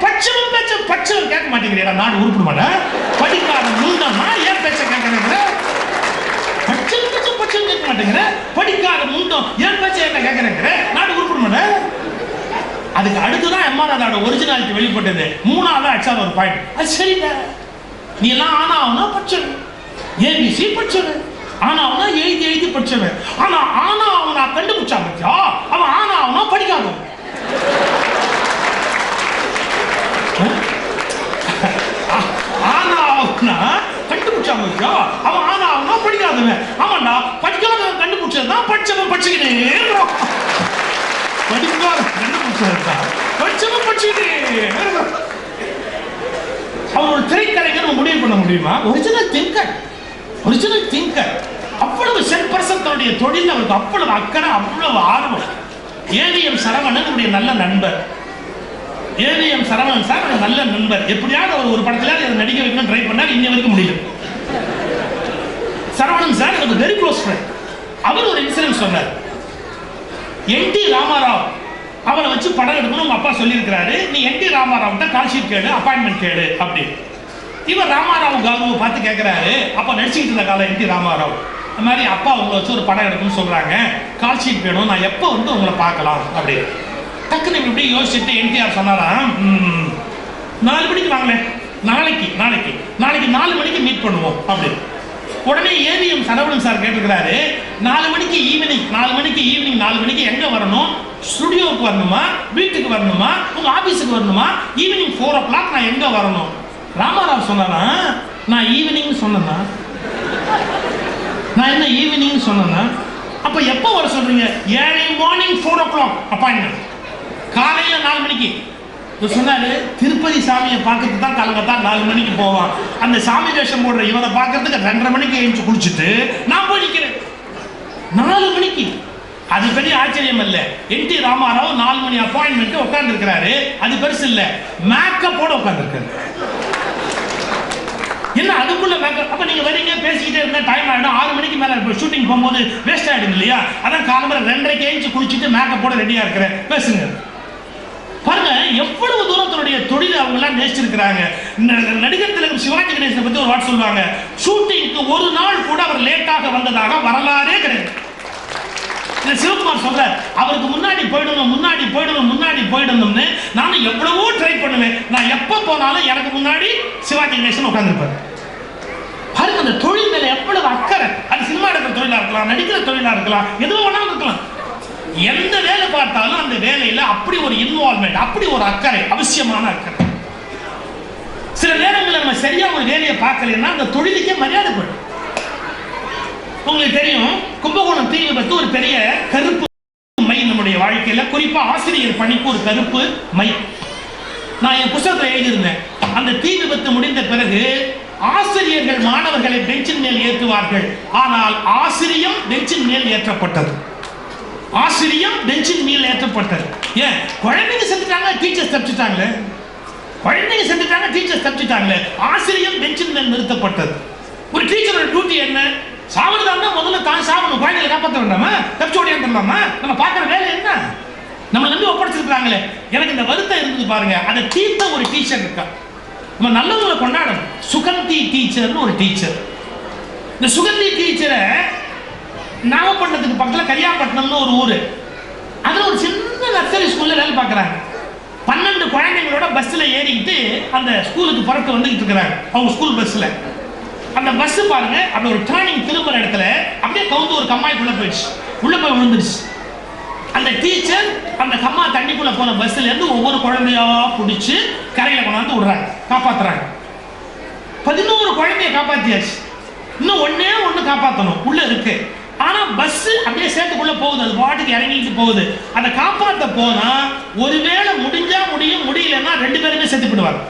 பட்சம் பட்சம் கேட்க மாட்டேங்கிறா, நாடு உருப்பிட மாட்டேன், படிக்காத முன்னா ஏன் பேச்ச கேட்கறேன், பட்சம் பட்சம் பட்சம் கேட்க மாட்டேங்கிற, படிக்காத முண்டம் ஏன் பேச்ச என்ன கேட்கறேங்கிற, நாடு உருப்பிட. அதுக்கு அடுத்துதான் எம்ஆர் அதோட ஒரிஜினாலிட்டி வெளிப்பட்டது. மூணாவது அச்சாத ஒரு பாயிண்ட். அது சரிங்க, நீ எல்லாம் ஆனா அவனா படிச்சவன், ஏபிசி படிச்சவன், ஆனா அவனா எழுதி எழுதி படிச்சவன். ஆனா ஆனா அவனா கண்டுபிடிச்சா பத்தியா, அவன் ஆனா அவனா படிக்காதவன். ஆனா அவனா கண்டுபிடிச்சா பத்தியா, அவன் ஆனா அவனா படிக்காதவன். ஆமாண்டா, படிக்காதவன் கண்டுபிடிச்சதுதான் படிச்சவன் படிச்சுக்கிட்டே இருக்கிறான். படிக்காதவன் கண்டுபிடிச்சதுதான் படிச்சவன் படிச்சுக்கிட்டே இருக்கிறான். அவன் ஒரு திரைக்கலைஞர் முடிவு பண்ண முடியுமா? Original thinker, original thinker. அவ்வளவு செல்பர்சன் தன்னுடைய தொழில் அவருக்கு அவ்வளவு அக்கறை, அவ்வளவு ஆர்வம். ஏவிஎம் சரவணன் நல்ல நண்பர். ஏவிஎம் சரவணன் சார் நல்ல நண்பர். எப்படியாவது அவர் ஒரு படத்துல நடிக்க வைக்கணும் ட்ரை பண்ணார், இன்ன வரைக்கும் முடியல. சரவணன் சார் எனக்கு வெரி க்ளோஸ் ஃப்ரெண்ட். அவர் ஒரு இன்சிடென்ட் சொன்னார். என்டி ராமாராவ் அவரை வச்சு படம் எடுக்கணும் உங்க அப்பா சொல்லியிருக்கிறாரு, நீ என்டி ராமாராவ் தான் கால் ஷீட் கேடு, அப்பாயின்மெண்ட் கேடு அப்படி. இவர் ராமாராவ் கௌரவ பார்த்து கேட்கிறாரு, அப்ப நடிச்சுக்கிட்டு இருந்த காலம் என்டி ராமாராவ், இந்த மாதிரி அப்பா உங்களை வச்சு ஒரு படம் எடுக்கணும்னு சொல்றாங்க, கால் ஷீட் வேணும், நான் எப்போ வந்து உங்களை பார்க்கலாம் அப்படி. டக்குன்னு இப்படி யோசிச்சுட்டு என்டிஆர் சொன்னாராம், 4 மணிக்கு வாங்களேன், நாளைக்கு நாளைக்கு நாளைக்கு 4 மணிக்கு மீட் பண்ணுவோம் அப்படி. உடனே ஏவிஎம் சரவணன் சார் கேட்டுக்கிறாரு, 4 மணிக்கு ஈவினிங் 4 மணிக்கு ஈவினிங் 4 மணிக்கு எங்க வரணும்? ஸ்டுடியோவுக்கு வரணுமா, வீட்டுக்கு வரணுமா, உங்க ஆபீஸுக்கு வரணுமா? ஈவினிங் 4 o'clock நான் எங்க வரணும்? ராமாராவ் சொன்னாரா, நான் ஈவினிங் சொன்னா, நான் என்ன ஈவினிங் சொன்னா, அப்ப எப்போ வர சொல்றீங்க? ஏர்லி மார்னிங் 4 o'clock அப்பாயின்மெண்ட், காலையில 4 மணிக்கு. சொன்னாரு, திருப்பதி சாமியை பார்க்கறதுக்கு தான் காலங்கத்தா 4 மணிக்கு போவான், அந்த சாமி வேஷம் போடுற இவனை பார்க்கறதுக்கு 2:30 மணிக்கு எழுந்து குளிச்சுட்டு நான் போய் நிக்கிறேன் 4 மணிக்கு. அது பெரிய ஆச்சரியம் இல்ல. என்டி ராமாராவ் 4 மணி அப்பாயின்மெண்ட் உட்கார்ந்து இருக்கிறாரு, அது பெருசு இல்ல, மேக்கப்போட உட்கார்ந்து இருக்காரு. என்ன அதுக்குள்ள மேக்கப்? அப்ப நீங்க வரீங்க பேசிக்கிட்டே இருந்தா டைம் ஆயிடும், 6 மணிக்கு மேல ஷூட்டிங் போகும்போது வேஸ்ட் ஆயிடும் இல்லையா? அதான் காலம்பர 2:30 எழுந்து குளிச்சுட்டு மேக்கப்போட ரெடியா இருக்கிறேன், பேசுங்க. பாருங்க எவ்வளவு தூரத்தினுடைய தொழில் அவங்க எல்லாம் நேசிச்சிருக்கிறாங்க. நடிகர் திலகம் சிவாஜி கணேசனை பத்தி ஒரு வார்த்தை சொல்லுவாங்க, ஷூட்டிங்க்கு ஒரு நாள் கூட அவர் லேட்டாக வந்ததாக வரலாறே கிடையாது. சிவகுமார் சொல்ற, அவருக்கு முன்னாடி போயிடணும் முன்னாடி போயிடணும் முன்னாடி போயிடணும்னு நானும் எவ்வளவோ ட்ரை பண்ணுவேன், நான் எப்ப போனாலும் எனக்கு முன்னாடி சிவாஜி கணேசன் உட்கார்ந்துருப்பாரு. பாருங்க அந்த தொழில் மேல எவ்வளவு அக்கறை. அது சினிமா எடுக்கிற தொழிலா இருக்கலாம், நடிக்கிற தொழிலா இருக்கலாம், எதுவும் வேணாலும் இருக்கலாம். எந்த வேலை பார்த்தாலும் அந்த வேலையில அப்படி ஒரு இன்வால்வ்மெண்ட், அப்படி ஒரு அக்கறை, அவசியமான அக்கறை. சில நேரங்களில் நம்ம சரியா ஒரு வேலையை பார்க்கலன்னா அந்த தொழிலுக்கே மரியாதை போயிடும். உங்களுக்கு தெரியும், கும்பகோணம் தீ விபத்து ஒரு பெரிய கருப்பு மை நம்முடைய வாழ்க்கையில, குறிப்பா ஆசிரியர் பணிக்கு ஒரு கருப்பு மை. நான் என் புத்தகத்தில் எழுதியிருந்தேன், அந்த தீ விபத்து முடிந்த பிறகு ஆசிரியர்கள் மாணவர்களை பெஞ்சின் மேல் ஏற்றுவார்கள், ஆனால் ஆசிரியம் பெஞ்சின் மேல் ஏற்றப்பட்டது. ஆசிரியம் பெஞ்சின் மேல் ஏற்றப்பட்டது. ஏன்? குழந்தைங்க செத்துட்டாங்க, டீச்சர்ஸ் தப்பிச்சிட்டாங்களே, குழந்தைங்க செத்துட்டாங்க, டீச்சர்ஸ் தப்பிச்சிட்டாங்களே, ஆசிரியம் பெஞ்சின் மேல் நிறுத்தப்பட்டது. ஒரு டீச்சரோட டியூட்டி என்ன? சாவணுதான் முதல்ல தான் சாவணும், குழந்தைகளை காப்பாற்ற வேண்டாமா, தப்பிச்சு ஓடியாந்துடலாமா? நம்ம பார்க்குற வேலை என்ன? நம்ம நம்பி ஒப்படைச்சிருக்காங்களே. எனக்கு இந்த வருத்தம் இருந்தது பாருங்க. அதை தீர்த்த ஒரு டீச்சர் இருக்கா, நம்ம நல்லவங்களை கொண்டாடணும். சுகந்தி டீச்சர்னு ஒரு டீச்சர். இந்த சுகந்தி டீச்சரை நாகப்பட்டினத்துக்கு பக்கத்தில் கரியாப்பட்டினம்னு ஒரு ஊர், அதில் ஒரு சின்ன நர்சரி ஸ்கூலில் வேலை பார்க்குறாங்க. 12 குழந்தைங்களோட பஸ்ஸில் ஏறிக்கிட்டு அந்த ஸ்கூலுக்கு புறத்து வந்துக்கிட்டு இருக்கிறாங்க, அவங்க ஸ்கூல் பஸ்ஸில். அந்த பஸ் பாருங்க, அப்படி ஒரு டர்னிங் திரும்புற இடத்துல அப்படியே கவுந்து ஒரு கம்மாய்க்குள்ளே போயிடுச்சு, உள்ளே போய் விழுந்துருச்சு. அந்த டீச்சர் அந்த கம்மா தண்ணிக்குள்ளே போன பஸ்ஸில் இருந்து ஒவ்வொரு குழந்தையா பிடிச்சி கரையில் கொண்டாந்து விடுறாங்க, காப்பாற்றுறாங்க. 11 குழந்தைய காப்பாற்றியாச்சு, இன்னும் ஒன்று காப்பாற்றணும் உள்ள இருக்கு. ஆனா பஸ் அப்படியே சேர்த்துக்குள்ள போகுது, அது பாட்டுக்கு இறங்கிட்டு போகுது. அதை காப்பாற்ற போனா ஒருவேளை முடிஞ்சா முடியும், முடியலன்னா 2 பேருமே செத்து போடுவாங்க.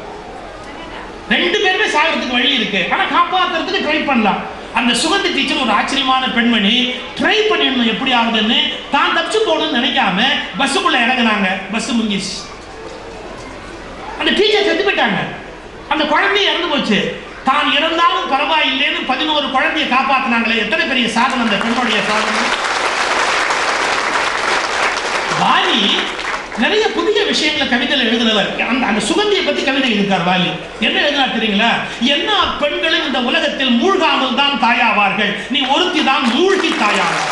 2 பேருமே சாகிறதுக்கு வழி இருக்கு, ஆனா காப்பாற்றுறதுக்கு ட்ரை பண்ணலாம். அந்த சுகந்தி டீச்சர் ஒரு ஆச்சரியமான பெண்மணி, ட்ரை பண்ணிடணும் எப்படி ஆகுதுன்னு, தான் தப்பிச்சு போகணும்னு நினைக்காம பஸ்ஸுக்குள்ள இறங்குனாங்க. பஸ் முங்கிச்சு, அந்த டீச்சர் செத்து போயிட்டாங்க, அந்த குழந்தை இறந்து போச்சு. தான் இறந்தாலும் பரவாயில்லைன்னு 11 குழந்தையை காப்பாத்தினாங்களே, எத்தனை பெரிய சாதனை அந்த பெண்ணுடைய சாதனை. வாலி நிறைய புதிய விஷயங்களை கவிதையில் எழுதுனவர். அந்த சுகந்தியை பத்தி கவிதை எழுதினார் வாலி. என்ன எழுதினார் தெரியுங்களா? என்ன பெண்களும் இந்த உலகத்தில் மூழ்காமல் தான் தாயாவார்கள், நீ ஒருத்தி தான் மூழ்கி தாயாவார்.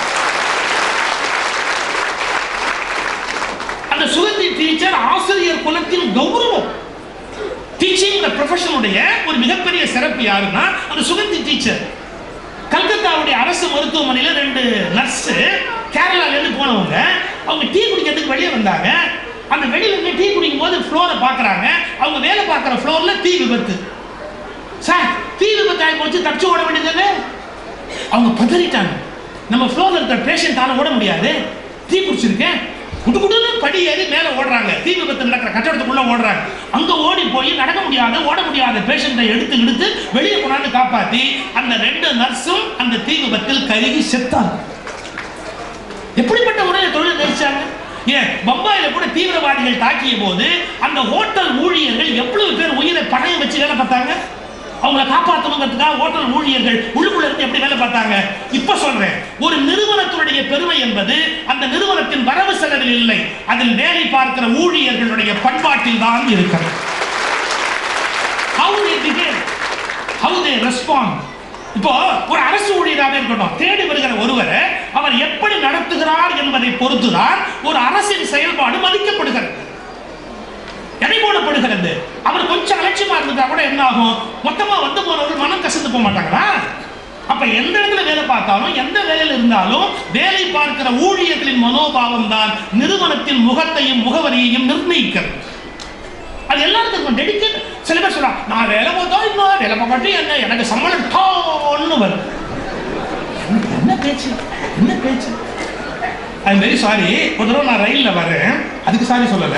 அந்த சுகந்தி டீச்சர் ஆசிரியர் குலத்தின் கௌரவம். டீச்சிங் ப்ரொஃபஷனுடைய ஒரு மிகப்பெரிய சிறப்பு யாருன்னா அந்த சுகந்தி டீச்சர். கல்கத்தாவுடைய அரசு மருத்துவமனையில 2 நர்ஸ் கேரளால இருந்து போனவங்க, அவங்க டீ குடிக்கிறதுக்கு வெளியே வந்தாங்க. அந்த வெளியில இருந்து டீ குடிக்கும் போது ஃப்ளோரை பாக்குறாங்க. அவங்க வேலை பார்க்குற ஃப்ளோர்ல தீ விபத்து. சார், தீ விபத்து ஆகி போச்சு, தப்பிச்சு ஓட வேண்டியது. அவங்க பதறிட்டாங்க. நம்ம ஃப்ளோர்ல இருக்கிற பேஷண்டால ஓட முடியாது, தீ குடிச்சிருக்கேன். குடுகுடுன்னு படி ஏறி மேலே ஓடுறாங்க. தீ விபத்து நடக்கிற கட்டடத்துக்குள்ள ஓடுறாங்க. அங்க ஓடி போய் நடக்க முடியாத ஓட முடியாத பேஷண்டை எடுத்து வெளியே கொண்டாந்து காப்பாத்தி அந்த 2 நர்ஸும் அந்த தீ விபத்தில் கருகி செத்தாங்க. எப்படிப்பட்ட முறையில் தொழில் நினைச்சாங்க? ஏன் பம்பாயில கூட தீவிரவாதிகள் தாக்கிய போது அந்த ஹோட்டல் ஊழியர்கள் எவ்வளவு பேர் உயிரை பணையம் வச்சு வேலை பார்த்தாங்க? அவங்களை காப்பாற்றணுங்கிறதுக்காக ஹோட்டல் ஊழியர்கள் உள்ளுக்குள்ள இருந்து எப்படி வேலை பார்த்தாங்க? இப்ப சொல்றேன், ஒரு நிறுவனத்தினுடைய பெருமை என்பது அந்த நிறுவனத்தின் வரவு செலவில் இல்லை, அதில் வேலை பார்க்கிற ஊழியர்களுடைய பண்பாட்டில் தான் இருக்கிறது. How they behave, how they respond. இப்போ ஒரு அரசு ஊழியராக இருக்கட்டும், தேடி வருகிற ஒருவரை அவர் எப்படி நடத்துகிறார் என்பதை பொறுத்துதான் ஒரு அரசின் செயல்பாடு மதிக்கப்படுகிறது, எடை போடப்படுகிறது. அவர் கொஞ்சம் அலட்சியமா இருந்துட்டா கூட என்ன ஆகும்? மொத்தமா வந்து போனவர்கள் மனம் கசந்து போக மாட்டாங்களா? அப்ப எந்த இடத்துல வேலை பார்த்தாலும், எந்த வேலையில் இருந்தாலும் வேலை பார்க்கிற ஊழியர்களின் மனோபாவம் தான் நிறுவனத்தின் முகத்தையும் முகவரியையும் நிர்ணயிக்கிறது. அது எல்லாருக்கும் டெடிகேட். சில பேர் சொல்றாங்க, நான் வேலை பார்த்தா இன்னும் வேலை பார்க்காட்டி என்ன, எனக்கு சம்பளம் டான்னு வரும். என்ன பேச்சு, என்ன பேச்சு? I am very sorry. ஒரு தடவை நான் ரயில்ல வரேன், அதுக்கு சாரி சொல்லல,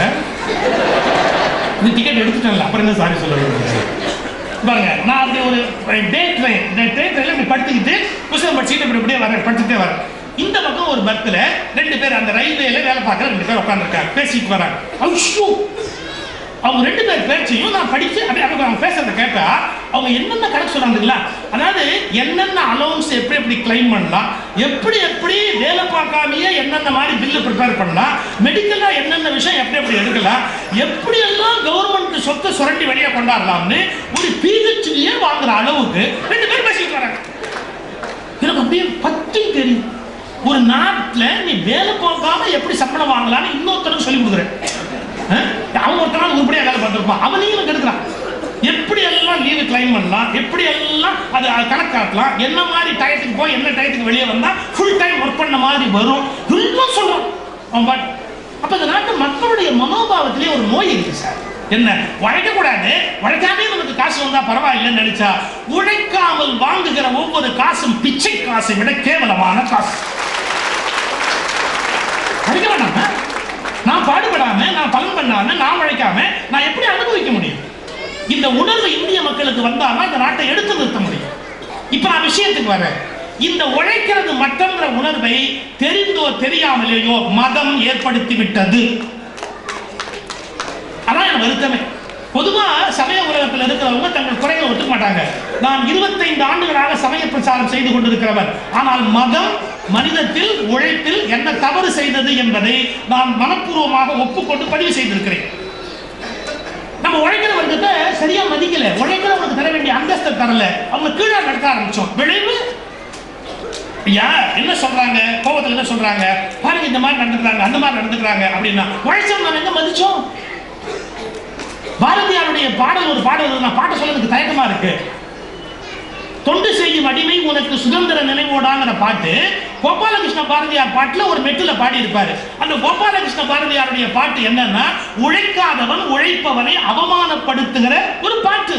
இந்த டிக்கெட் எடுத்துட்டேன்ல, அப்புறம் என்ன சாரி சொல்ல பாருங்க. நான் அப்படி ஒரு ட்ரெயின்ல இப்படி படுத்துக்கிட்டு புத்தகம் படிச்சுட்டு இப்படியே வரேன், படிச்சுட்டே வரேன். இந்த பக்கம் ஒரு பர்த்ல 2 பேர் அந்த ரயில்வேல வேலை பார்க்குற 2 பேர் உட்காந்துருக்காங்க, பேசிட்டு வராங்க. அவங்க 2 பேர் பேச்சையும் நான் படிச்சு அப்படியே அவங்க பேசுறத கேட்டா அவங்க என்னென்ன கணக்கு சொல்றாங்களா, அதாவது என்னென்ன அலௌன்ஸ் எப்படி கிளைம் பண்ணலாம், எப்படி வேலை பார்க்காமையே என்னென்ன மாதிரி பில்லு ப்ரிப்பேர் பண்ணலாம், மெடிக்கலா என்னென்ன விஷயம் எப்படி எடுக்கலாம், எப்படி எல்லாம் கவர்மெண்ட் சொத்தை சுரண்டி வெளியே கொண்டாடலாம்னு ஒரு பிஹெச்டியே வாங்குற அளவுக்கு 2 பேர் பேசிட்டு வராங்க. எனக்கு அப்படியே பத்தி தெரியும். ஒரு நாட்டில் நீ வேலை பார்க்காம எப்படி சம்பளம் வாங்கலாம்னு இன்னொருத்தருக்கு சொல்லி கொடுக்குறேன். அவன் ஒருத்தனால உருப்படியா வேலை பார்த்துருப்பான், அவனையும் கெடுக்கிறான். எப்படி எல்லாம் லீவு கிளைம் பண்ணலாம், எப்படி எல்லாம் அது கணக்காட்டலாம், என்ன மாதிரி டயத்துக்கு போய் என்ன டயத்துக்கு வெளியே வந்தா ஃபுல் டைம் ஒர்க் பண்ண மாதிரி வரும், எல்லாம் சொல்றான் அவன். அப்ப இந்த நாட்டு மக்களுடைய மனோபாவத்திலே ஒரு நோய் இருக்கு சார். என்ன, உழைக்க கூடாது, உழைக்காமே நமக்கு காசு வந்தா பரவாயில்லைன்னு நினைச்சா உழைக்காமல் வாங்குகிற ஒவ்வொரு காசும் பிச்சை காசை விட கேவலமான காசு. உழைக்க வேண்டாம, நான் பாடுபடாம, நான் பலன் பண்ணாம, நான் உழைக்காம நான் எப்படி அனுபவிக்க முடியும்? இந்த உணர்வு இந்திய மக்களுக்கு வந்தாலும் இந்த நாட்டை எடுத்து நிறுத்த முடியும். இப்ப நான் விஷயத்துக்கு வரேன். இந்த உழைக்கிறது மற்றங்கிற உணர்வை தெரிந்தோ தெரியாமலேயோ மதம் ஏற்படுத்தி விட்டது. அதான் எனக்கு வருத்தமே. பொதுவா சமய உலகத்தில் இருக்கிறவங்க தங்கள் குறைகளை ஒத்துக்க மாட்டாங்க. நான் 25 ஆண்டுகளாக சமய பிரச்சாரம் செய்து கொண்டிருக்கிறவர். ஆனால் மதம் மனிதத்தில் உழைப்பில் என்ன தவறு செய்தது என்பதை நான் மனப்பூர்வமாக ஒப்புக்கொண்டு பதிவு செய்திருக்கிறேன். நம்ம உழைக்கிற வர்க்கத்தை சரியா மதிக்கல, உழைக்கிறவங்களுக்கு தர வேண்டிய அந்தஸ்தை தரல, அவங்க கீழே நடக்க ஆரம்பிச்சோம். விளைவு ஐயா என்ன சொல்றாங்க, கோபத்தில் என்ன சொல்றாங்க, பாருங்க இந்த மாதிரி நடந்துக்கிறாங்க, அந்த மாதிரி நடந்துக்கிறாங்க அப்படின்னா உழைச்சோம் நம்ம எங்க மதிச்சோம்? பாரதியாருடைய பாடல் ஒரு பாடல், நான் பாட்ட சொல்றதுக்கு தயக்கமா இருக்கு. தொண்டு செய்யும் அடிமை உனக்கு சுதந்திர நினைவோடாங்கிற பாட்டு கோபாலகிருஷ்ண பாரதியார் பாட்டுல ஒரு மெட்டுல பாடி இருப்பாரு. அந்த கோபாலகிருஷ்ண பாரதியாருடைய பாட்டு என்னன்னா, உழைக்காதவன் உழைப்பவனை அவமானப்படுத்துகிற ஒரு பாட்டு.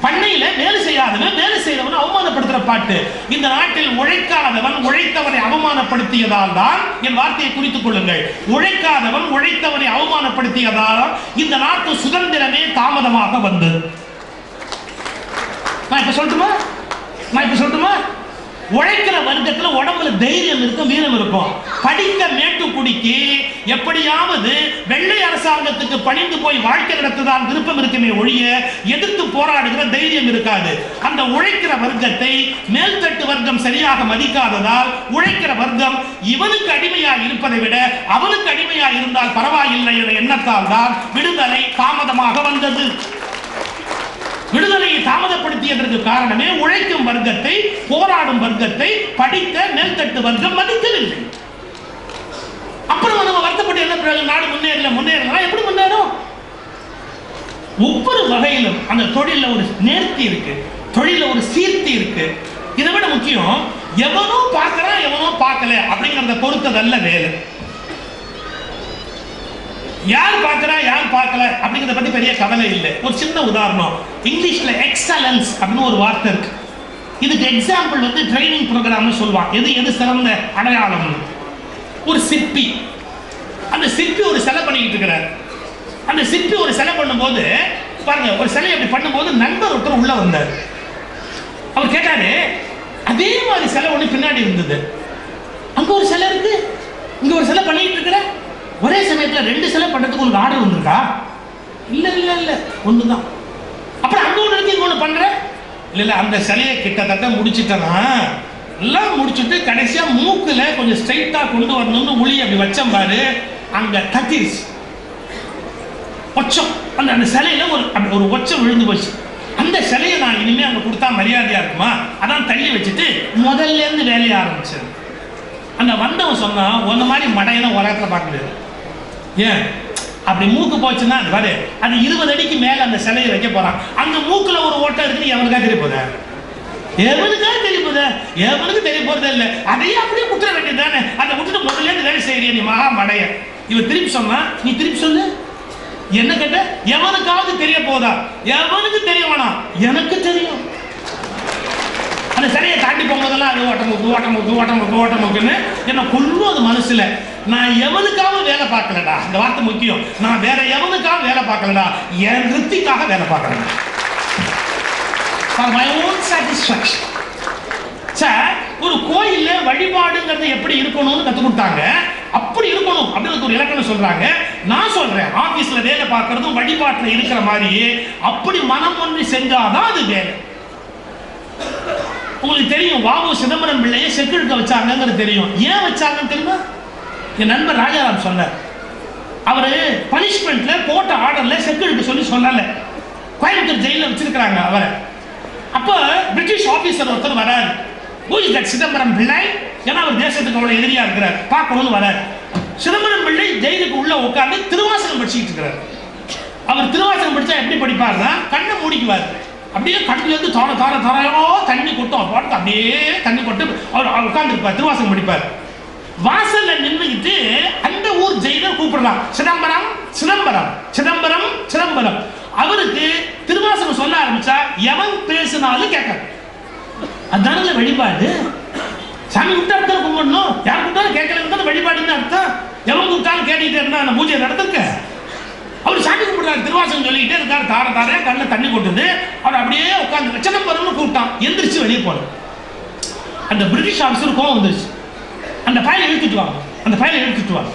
பண்ணையில வேலை செய்யாதவன் வேலை செய்யறவன் அவமானப்படுத்துற பாட்டு. இந்த நாட்டில் உழைக்காதவன் உழைத்தவனை அவமானப்படுத்தியதால் தான், என் வார்த்தையை குறித்துக் கொள்ளுங்கள், உழைக்காதவன் உழைத்தவனை அவமானப்படுத்தியதால் இந்த நாட்டு சுதந்திரமே தாமதமாக வந்தது. நான் இப்ப சொல்லட்டுமா? உழைக்கிற வர்க்கத்துல உடம்புல தைரியம் இருக்கும், வீரம் இருக்கும். படிக்க மேட்டுக்குடிக்கு எப்படியாவது வெள்ளை அரசாங்கத்துக்கு பணிந்து போய் வாழ்க்கை நடத்துதான் விருப்பம் இருக்குமே ஒழிய எதிர்த்து போராடுகிற தைரியம் இருக்காது. அந்த உழைக்கிற வர்க்கத்தை மேல்தட்டு வர்க்கம் சரியாக மதிக்காததால் உழைக்கிற வர்க்கம் இவனுக்கு அடிமையாக இருப்பதை விட அவனுக்கு அடிமையாக இருந்தால் பரவாயில்லை என்ற எண்ணத்தால் தான் விடுதலை தாமதமாக வந்தது. விடுதலையை தாமதப்படுத்தியதற்கு காரணமே உழைக்கும் வர்க்கத்தை, போராடும் வர்க்கத்தை படித்த மேல்தட்டு வர்க்கம் மதிக்கவில்லை. அப்புறம் நம்ம வருத்தப்பட்டு என்ன பிரயோஜனம்? நாடு முன்னேறலாம். எப்படி முன்னேறும்? ஒவ்வொரு வகையிலும் அந்த தொழில ஒரு நேர்த்தி இருக்கு, தொழில ஒரு சீர்த்தி இருக்கு. இதை விட முக்கியம், எவனோ பார்க்கறான் எவனோ பார்க்கல அப்படிங்கறத பொறுத்ததல்ல வேலை. யார் பார்க்கறா யார் பார்க்கல அப்படிங்கறத பத்தி பெரிய கவலை இல்லை. ஒரு சின்ன உதாரணம், இங்கிலீஷ்ல எக்ஸலன்ஸ் அப்படின்னு ஒரு வார்த்தை இருக்கு. இதுக்கு எக்ஸாம்பிள் வந்து ட்ரைனிங் ப்ரோக்ராம்னு சொல்லுவாங்க. எது சிறந்த அடையாளம்? ஒரு சிற்பி, அந்த சிற்பி ஒரு சிலை பண்ணிக்கிட்டு இருக்கிறார். அந்த சிற்பி ஒரு சிலை பண்ணும்போது பாருங்க, ஒரு சிலை அப்படி பண்ணும்போது நண்பர் ஒருத்தர் உள்ள வந்தார். அவர் கேட்டாரு, அதே மாதிரி சிலை ஒன்று பின்னாடி இருந்தது. அங்க ஒரு சிலை இருக்கு, இங்க ஒரு சிலை பண்ணிட்டு இருக்கிற, ஒரே சமயத்தில் 2 சிலை பண்றதுக்கு உங்களுக்கு ஆர்டர் வந்திருக்கா? இல்ல இல்ல இல்ல, ஒண்ணுதான். அப்புறம் அங்க ஒன்று இருக்கு, இங்க ஒன்று பண்ற? இல்ல அந்த சிலையை கிட்டத்தட்ட முடிச்சுட்டேன்னா, எல்லாம் முடிச்சுட்டு கடைசியா மூக்குல கொஞ்சம் ஸ்ட்ரைட்டா கொண்டு வரணும்னு உளி அப்படி வச்சம் பாரு, அங்க தட்டிருச்சு ஒச்சம். அந்த சிலையில ஒரு ஒச்சம் விழுந்து போச்சு. அந்த சிலையை நான் இனிமே அங்க கொடுத்தா மரியாதையா இருக்குமா, அதான் தள்ளி வச்சுட்டு முதல்ல இருந்து வேலையை ஆரம்பிச்சேன். அந்த வந்தவன் சொன்னா, ஒன்ன மாதிரி மடையெல்லாம் உலகத்துல பார்க்க முடியாது. ஏன் அப்படி மூக்கு போச்சுன்னா அது வரு, அது 20 அடிக்கு மேல அந்த சிலையை வைக்க போறான். அங்க மூக்குல ஒரு ஓட்டம் இருக்குன்னு எவனுக்கா தெரிய போத? எவனுக்காக தெரிய போத? எவனுக்கு தெரிய போறதே இல்லை. அதையே அப்படியே குற்ற வேண்டியது தானே. அதை விட்டுட்டு முதல்ல இருந்து வேலை செய்யறிய நீ மகா மடைய. இவன் திருப்பி சொன்னா, நீ திருப்பி சொல்லு. என்ன கேட்ட? எவனுக்காவது தெரிய போதா? எவனுக்கு தெரிய வேணாம், எனக்கு தெரியும். அந்த சிலையை தாண்டி போகும்போதெல்லாம் அது ஓட்டமுக்குன்னு என்ன கொள்ளும் அது மனசுல. நான் எவனுக்காக வேலை பார்க்கலடா, இந்த வார்த்தை முக்கியம். நான் வேற எவனுக்காக வேலை பார்க்கலடா, என் திருப்திக்காக வேலை பார்க்கலடா, for my own satisfaction. Sir, ஒரு கோயில்ல வழிபாடுங்கிறது எப்படி இருக்கணும்னு கத்து கொடுத்தாங்க. அப்படி இருக்கணும் அப்படின்னு ஒரு இலக்கணம் சொல்றாங்க. நான் சொல்றேன், ஆபீஸ்ல வேலை பார்க்கறதும் வழிபாட்டுல இருக்கிற மாதிரி அப்படி மனம் ஒன்று செஞ்சாதான் அது வேலை. உங்களுக்கு தெரியும், வாவு சிதம்பரம் பிள்ளையை செக்யூரிட்டி வச்சாங்கிறது தெரியும். ஏன் வச்சாங்கன்னு தெரியுமா? என் நண்பர் ராஜாராம் சொன்னார். அவரு பனிஷ்மெண்ட்ல போட்ட ஆர்டர்ல செக்யூரிட்டி சொல்லல. கோயம்புத்தூர் ஜெயில வச்சிருக்கிறாங்க அவரை. அப்ப பிரிட்டிஷ் ஆபீசர் ஒருத்தர் வராரு. Who is that Chidambaram Pillai? ஏன்னா அவர் தேசத்துக்கு அவ்வளவு எதிரியா இருக்கிறார், பார்க்கணும்னு வராரு. சிதம்பரம் பிள்ளை ஜெயிலுக்கு உள்ள உட்கார்ந்து திருவாசகம் படிச்சுட்டு இருக்கிறார். அவர் திருவாசகம் படிச்சா எப்படி படிப்பாருன்னா, கண்ணை மூடிக்குவார். அப்படியே கண்ணுல இருந்து தாரையோ தண்ணி கொட்டும். பாட்டு அப்படியே தண்ணி கொட்டு அவர் உட்கார்ந்து இருப்பார், திருவாசகம் படிப்பார். வாசல்ல நின்றுகிட்டு அந்த ஊர் ஜெயிலர் கூப்பிடுறான், சிதம்பரம் சிதம்பரம் சிதம்பரம் சிதம்பரம். அவருக்கு திருவாசகம் சொல்ல ஆரம்பிச்சா எவன் பேசினாலும் கேட்காது. அதான வழிபாடு. சாமி கூப்பிட்டா கும்பிடணும், யார் கூப்பிட்டாலும் கேட்கல வழிபாடுன்னு அர்த்தம். எவன் கூப்பிட்டாலும் கேட்டுக்கிட்டே இருந்தா அந்த பூஜை நடத்துக்க. அவர் சாமி கும்பிடுறாரு, திருவாசகம் சொல்லிக்கிட்டே இருக்காரு, தாரையா கண்ணு தண்ணி கொட்டுது. அவர் அப்படியே உட்காந்து சிதம்பரம்னு கூப்பிட்டான், எந்திரிச்சு வெளியே போன. அந்த பிரிட்டிஷ் ஆஃபீஸர் கோவம் வந்துருச்சு. அந்த ஃபைலை இழுத்துட்டு வாங்க.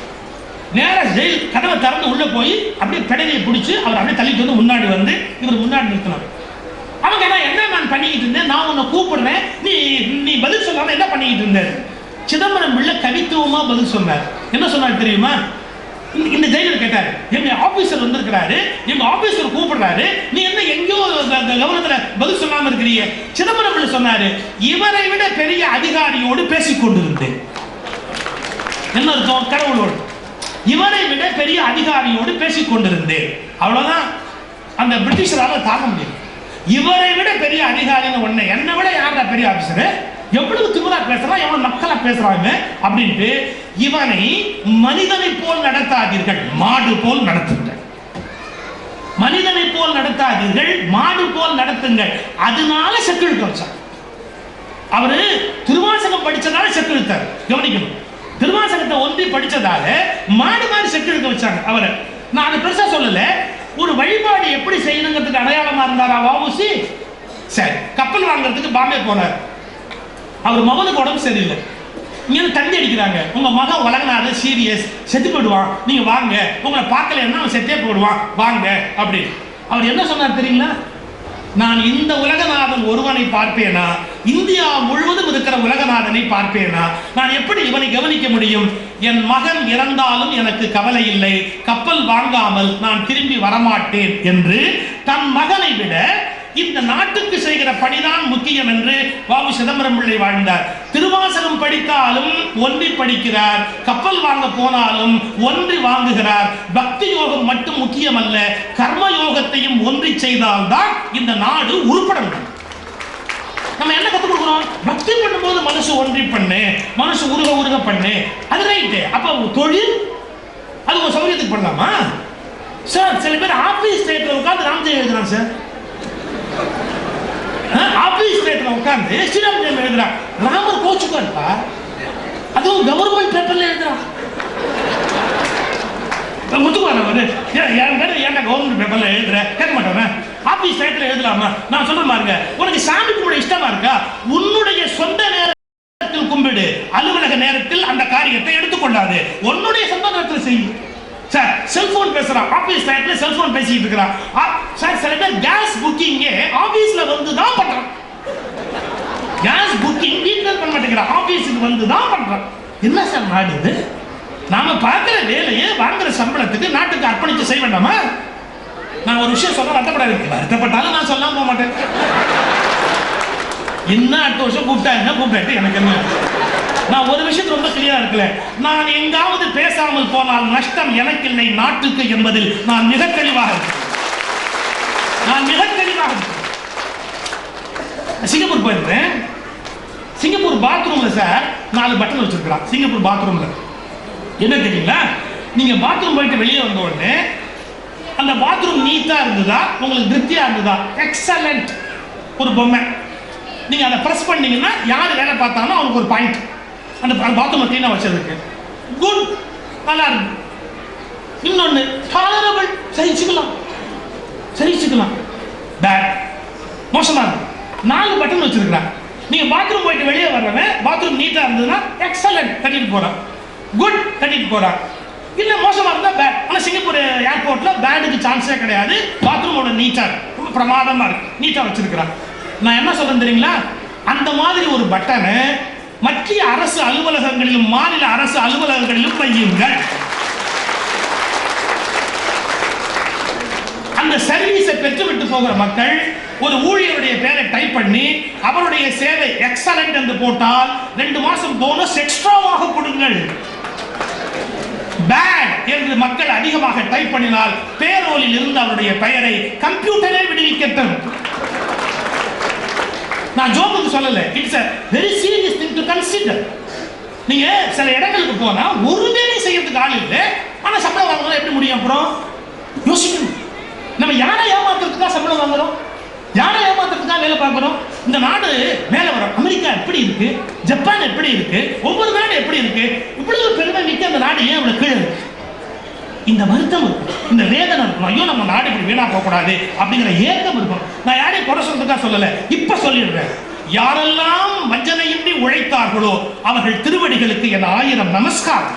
நேரா ஜெயில் கதவை திறந்து உள்ள போய் அப்படியே பெடலையை பிடிச்சி அவர் அப்படியே தள்ளிட்டு வந்து முன்னாடி வந்து இவர் முன்னாடி நிறுத்தினார். அவங்க என்ன நான் பண்ணிக்கிட்டு இருந்தேன், நான் உன்னை கூப்பிடுறேன், நீ பதில் சொல்லாம என்ன பண்ணிக்கிட்டு இருந்தேன்? சிதம்பரம் பிள்ளை கவித்துவமா பதில் சொன்னார். என்ன சொன்னார் தெரியுமா? இந்த ஜெயிலர் கேட்டாரு, எங்க ஆபீசர் வந்திருக்கிறாரு, எங்க ஆபீசர் கூப்பிடுறாரு, நீ என்ன எங்கேயோ கவனத்துல பதில் சொல்லாம இருக்கிறீங்க? சிதம்பரம் பிள்ளை சொன்னாரு, இவரை விட பெரிய அதிகாரியோடு பேசிக் கொண்டிருந்தேன். என்ன அர்த்தம்? கடவுளோடு. இவரை விட பெரிய அதிகாரியோடு பேசிக் கொண்டிருந்தேன். அவ்வளவுதான். அந்த பிரிட்டிஷரால தாங்க முடியும். இவரை விட பெரிய அதிகாரின்னு ஒண்ணு, என்னை விட யாரா பெரிய ஆபீசர், எவ்வளவு திமிரா பேசுறான், எவ்வளவு மக்களா பேசுறாங்க அப்படின்ட்டு இவனை மனிதனை போல் நடத்தாதீர்கள், மாடு போல் நடத்துங்கள். மனிதனை போல் நடத்தாதீர்கள், மாடு போல் நடத்துங்கள். அதனால செக்யூரிட்டி வச்சார். அவரு திருவாசகம் படிச்சதால செக்யூரிட்டார். கவனிக்கணும், திருவாசகத்தை ஒன்றி படிச்சதால மாடு மாதிரி செக்யூரிட்டி வச்சாங்க அவரை. நான் அதை பெருசா சொல்லல. ஒரு வழிபாடு எப்படி செய்யணுங்கிறதுக்கு அடையாளமா இருந்தாரா வஉசி? சரி, கப்பல் வாங்குறதுக்கு பாம்பே போறாரு. அவர் மகனுக்கு உடம்பு சரியில்லை, இங்க தண்ணி அடிக்கிறாங்க, உங்க மகன் உலகநாத சீரியஸ், செத்து போயிடுவான், நீங்க வாங்க, உங்களை பார்க்கலன்னா அவன் செத்தே போயிடுவான், வாங்க அப்படி. அவர் என்ன சொன்னார் தெரியுங்களா? நான் இந்த உலகநாதன் ஒருவனை பார்ப்பேனா, இந்தியா முழுவதும் இருக்கிற உலகநாதனை பார்ப்பேனா, நான் எப்படி இவனை கவனிக்க முடியும்? என் மகன் இறந்தாலும் எனக்கு கவலை இல்லை, கப்பல் வாங்காமல் நான் திரும்பி வரமாட்டேன் என்று தன் மகனை விட இந்த நாட்டுக்கு செய்கிற பணிதான் முக்கியம் என்று வாவு சிதம்பரம் பிள்ளை வாழ்ந்தார். திருவாசகம் படித்தாலும் ஒன்றி படிக்கிறார், கப்பல் வாங்க போனாலும் ஒன்றி வாங்குகிறார். பக்தி யோகம் மட்டும் முக்கியம் அல்ல, கர்ம யோகத்தையும் ஒன்றி செய்தால்தான் இந்த நாடு உருப்படும். நம்ம என்ன கற்றுக் கொடுக்கிறோம்? பக்தி பண்ணும்போது மனசு ஒன்றி பண்ணு, மனசு உருக உருக பண்ணு, அது ரைட்டு. அப்ப தொழில் அது ஒரு சௌகரியத்துக்கு பண்ணலாமா சார்? சில பேர் ஆபீஸ் ஸ்டேட்ல உட்கார்ந்து ராமஜெயம் எழுதுறான் சார், ஆபீஸ் ஸ்டேட்ல உட்கார்ந்து ஸ்ரீராம் ஜெயம் எழுதுறான். ராமர் கோச்சுக்கா, அதுவும் கவர்மெண்ட் பேப்பர்ல எழுதுறான். முத்துக்குவார் ஏன்டா கவர்மெண்ட் பேப்பர்ல எழுதுற கேட்க மாட்டேன், ஆபீஸ் ஸ்டேட்ல எழுதலாமா? நான் சொல்றேன் பாருங்க, உனக்கு சாமி கும்பிட இஷ்டமா இருக்கா, உன்னுடைய சொந்த நேரத்தில் கும்பிடு, அலுவலக நேரத்தில் அந்த காரியத்தை எடுத்துக்கொள்ளாது, உன்னுடைய சொந்த நேரத்தில் செய்யும். சார் செல்போன் பேசுறான், ஆபீஸ் டைம்ல செல்போன் பேசிட்டு இருக்கிறான். சார் சில பேர் கேஸ் புக்கிங் ஆபீஸ்ல வந்து தான் பண்றான், கேஸ் புக்கிங் வீட்ல பண்ண மாட்டேங்கிறான், ஆபீஸ்க்கு வந்து தான் பண்றான். என்ன சார் நாடு இது? நாம பார்க்கிற வேலையை வாங்குற சம்பளத்துக்கு நாட்டுக்கு அர்ப்பணிச்சு செய்ய வேண்டாமா? நான் ஒரு விஷயம் சொல்ல வருத்தப்படாது, வருத்தப்பட்டாலும் நான் சொல்லாம போக மாட்டேன். என்ன அடுத்த வருஷம் கூப்பிட்டா என்ன, கூப்பிட்டு எனக்கு என்ன. நான் ஒரு விஷயத்துல ரொம்ப கிளியரா இருக்கல, நான் எங்காவது பேசாமல் போனால் நஷ்டம் எனக்கு இல்லை நாட்டுக்கு என்பதில் நான் மிக தெளிவாக இருக்கேன். சிங்கப்பூர் போயிருந்தேன். சிங்கப்பூர் பாத்ரூம்ல சார் 4 பட்டன் வச்சிருக்கிறான். சிங்கப்பூர் பாத்ரூம்ல என்ன தெரியுங்களா, நீங்க பாத்ரூம் போயிட்டு வெளியே வந்த உடனே அந்த பாத்ரூம் நீட்டா இருந்ததா, உங்களுக்கு திருப்தியா இருந்ததா, எக்ஸலண்ட் ஒரு பொம்மை, நீங்க அதை பிரஸ் பண்ணீங்கன்னா யாரு வேலை பார்த்தாலும் அவனுக்கு ஒரு பாயிண்ட். அந்த பாத்ரூம் கிளீனா வச்சதுக்கு குட், நல்லா இருக்கு. இன்னொன்னு டாலரபிள், சகிச்சுக்கலாம், பேட், மோசமா இருக்கு. 4 பட்டன் வச்சிருக்கிறான். நீங்க பாத்ரூம் போயிட்டு வெளியே வர்றவன் பாத்ரூம் நீட்டா இருந்ததுன்னா எக்ஸலண்ட் கட்டிட்டு போறான், குட் கட்டிட்டு போறான். இல்ல மோசமா இருந்தா பேட். ஆனா சிங்கப்பூர் ஏர்போர்ட்ல பேடுக்கு சான்ஸே கிடையாது, பாத்ரூமோட நீட்டா ரொம்ப பிரமாதமா இருக்கு, நீட்டா வச்சிருக்கிறான். நான் என்ன சொல்றேன் தெரியுங்களா, அந்த மாதிரி ஒரு பட்டனை மத்திய அரசு அலுவலகங்களிலும் மாநில அரசு அலுவலகங்களிலும் வையுங்கள். அந்த சர்வீஸை பெற்றுவிட்டு போகிற மக்கள் ஒரு ஊழியருடைய பேரை டைப் பண்ணி அவருடைய சேவை எக்ஸலண்ட் என்று போட்டால் 2 மாசம் போனஸ் எக்ஸ்ட்ராவாக கொடுங்கள். பேட் என்று மக்கள் அதிகமாக டைப் பண்ணினால் பேரோலில் இருந்து அவருடைய பெயரை கம்ப்யூட்டரே விடுவிக்கட்டும். நான் ஜோக்குக்கு சொல்லல, it's a very serious thing to consider. நீங்க சில இடங்களுக்கு போனா ஒரு வேலை செய்யறதுக்கு ஆள் இல்லை, ஆனா சம்பளம் வாங்குறது எப்படி முடியும்? அப்புறம் யோசிக்கணும், நம்ம யாரை ஏமாத்துறதுக்காக சம்பளம் வாங்குறோம், யாரை ஏமாத்துறதுக்காக வேலை பார்க்கிறோம்? இந்த நாடு மேல வரும், அமெரிக்கா எப்படி இருக்கு, ஜப்பான் எப்படி இருக்கு, ஒவ்வொரு நாடு எப்படி இருக்கு, இவ்வளவு பெருமை மிக்க அந்த நாடு ஏன் அவ்வளவு கீழே இருக்கு? இந்த வருத்தம் இருக்கும், இந்த வேதனை இருக்கும், ஐயோ நம்ம நாடு இப்படி வீணா போகக்கூடாது அப்படிங்கிற ஏக்கம் இருக்கும். நான் யாரையும் குறை சொல்றதுக்காக சொல்லல, இப்ப சொல்லிடுறேன். யாரெல்லாம் வஞ்சனையின்றி உழைத்தார்களோ அவர்கள் திருவடிகளுக்கு என் 1000 நமஸ்காரம்.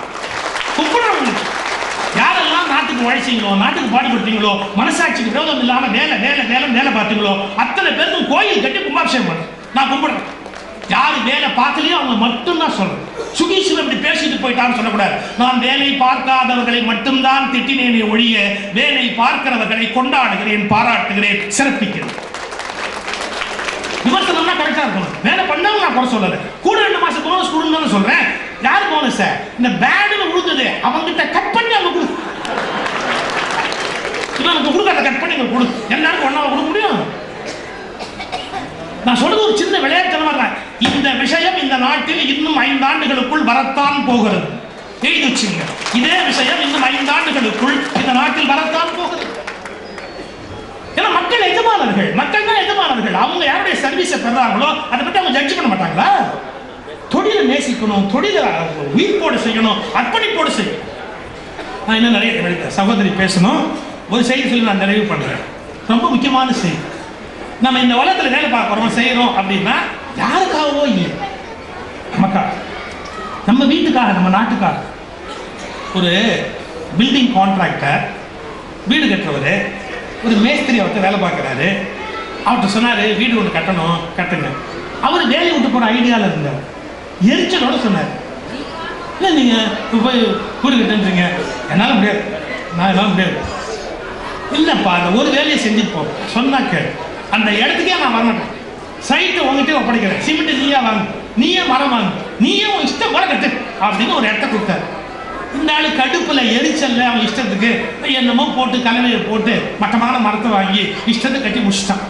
யாரெல்லாம் நாட்டுக்கு உழைச்சீங்களோ, நாட்டுக்கு பாடுபட்டீங்களோ, மனசாட்சிக்கு விரோதம் இல்லாம வேலை பார்த்தீங்களோ அத்தனை பேருக்கும் கோயில் கட்டி கும்பாபிஷேகம் பண்ண நான் கும்பிடுறேன். யாரு வேலை பார்க்கலையோ அவங்க மட்டும் தான் சொல்றேன். சுகீஸ்வரன் இப்படி பேசிட்டு போயிட்டான்னு சொல்லக்கூடாது. நான் வேலை பார்க்காதவர்களை மட்டும்தான் திட்டினேனே ஒழிய வேலை பார்க்கிறவர்களை கொண்டாடுகிறேன், பாராட்டுகிறேன், சிறப்பிக்கிறேன். விமர்சனம்னா கரெக்டா இருக்கணும், வேலை பண்ணவங்க நான் குறை சொல்லல. கூட 2 மாசம் போனஸ் கொடுன்னு சொல்றேன். யாரு போனஸ்? இந்த பேடுன்னு உழுந்தது அவங்கிட்ட கட் பண்ணி அவங்க கொடு, இவனுக்கு கொடுக்காத கட் பண்ணி கொடு, எல்லாருக்கும் ஒன்னாவ கொடுக்க முடியும்? நான் சொல்றது ஒரு சின்ன விளையாட்டுத்தனமா, இந்த விஷயம் இந்த நாட்டில் இன்னும் 5 ஆண்டுகளுக்குள் வரத்தான் போகிறது. எழுதிச்சுங்க, இதே விஷயம் இன்னும் 5 ஆண்டுகளுக்குள் இந்த நாட்டில் வரத்தான் போகிறது. ஏன்னா மக்கள் எஜமானர்கள், மக்கள் தான் எஜமானர்கள். அவங்க யாருடைய சர்வீஸை பெறாங்களோ அதை பற்றி அவங்க ஜட்ஜ் பண்ண மாட்டாங்களா? தொழிலை நேசிக்கணும், தொழிலை உயிர்ப்போடு செய்யணும், அர்ப்பணிப்போடு செய்யணும். நான் இன்னும் நிறைய சகோதரி பேசணும். ஒரு செய்தி சொல்லி நான் நிறைவு பண்றேன், ரொம்ப முக்கியமான செய்தி. நம்ம இந்த உலகத்தில் வேலை பார்க்குறோம், செய்யறோம் அப்படின்னா யாருக்காகவோ இல்லை, நம்ம வீட்டுக்காக, நம்ம நாட்டுக்காக. ஒரு பில்டிங் கான்ட்ராக்டர், வீடு கட்டுறவர், ஒரு மேஸ்திரி அவர்கிட்ட வேலை பார்க்குறாரு. அவர்கிட்ட சொன்னார், வீடு ஒன்று கட்டணும், கட்டுங்க. அவர் வேலையை விட்டு போகிற ஐடியாவில் இருந்தார். எரிச்சலோட சொன்னார், இல்லை நீங்கள் போய் வீடு கட்டுன்றீங்க, என்னால் முடியாது, என்னால் முடியாது. இல்லைப்பா, அந்த ஒரு வேலையை செஞ்சுட்டு போ சொன்னாக்க அந்த இடத்துக்கே நான் வரமாட்டேன். சைட்டை உங்ககிட்ட ஒப்படைக்கிறேன், சிமெண்ட் நீயே வாங்க, நீயே மரம் வாங்க, நீயே உன் இஷ்டம் போல கட்டு அப்படின்னு ஒரு இடத்த கொடுத்தாரு. இந்த ஆளு கடுப்பில் எரிச்சல்ல அவன் இஷ்டத்துக்கு என்னமோ போட்டு கலவையை போட்டு மட்டமான மரத்தை வாங்கி இஷ்டத்தை கட்டி முடிச்சிட்டான்.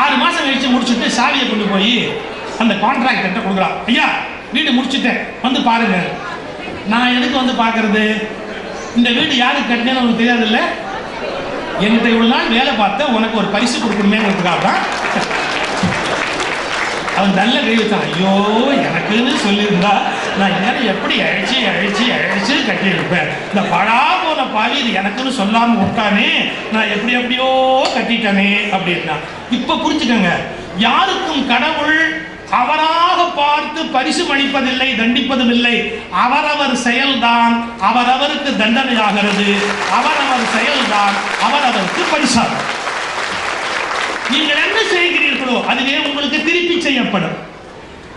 6 மாதம் கழிச்சு முடிச்சுட்டு சாவியை கொண்டு போய் அந்த கான்ட்ராக்டர்கிட்ட கொடுக்குறான். ஐயா, வீடு முடிச்சுட்டேன், வந்து பாருங்க. நான் எதுக்கு வந்து பார்க்கறது? இந்த வீடு யாருக்கு கட்டினேன்னு உனக்கு தெரியாது இல்லை? என்கிட்ட இவ்வளவு நாள் வேலை பார்த்த உனக்கு ஒரு பரிசு கொடுக்கணுமேங்கிறதுக்காக தான். அவன் நல்ல கை வச்சான். ஐயோ, எனக்குன்னு சொல்லியிருந்தா நான் என்ன எப்படி அழைச்சி அழைச்சி அழைச்சி கட்டியிருப்பேன். இந்த பழா போன பாவி இது எனக்குன்னு சொல்லாம விட்டானே, நான் எப்படி எப்படியோ கட்டிட்டனே அப்படின்னா. இப்ப புரிஞ்சுக்கங்க, யாருக்கும் கடவுள் அவராக பார்த்து பரிசு அளிப்பதில்லை, தண்டிப்பதும் இல்லை. அவரவர் செயல்தான் அவரவருக்கு தண்டனையாகிறது, அவரவர் செயல்தான் அவரவருக்கு பரிசாகும். நீங்கள் என்ன செய்கிறீர்களோ அதுவே உங்களுக்கு திருப்பி செய்யப்படும்.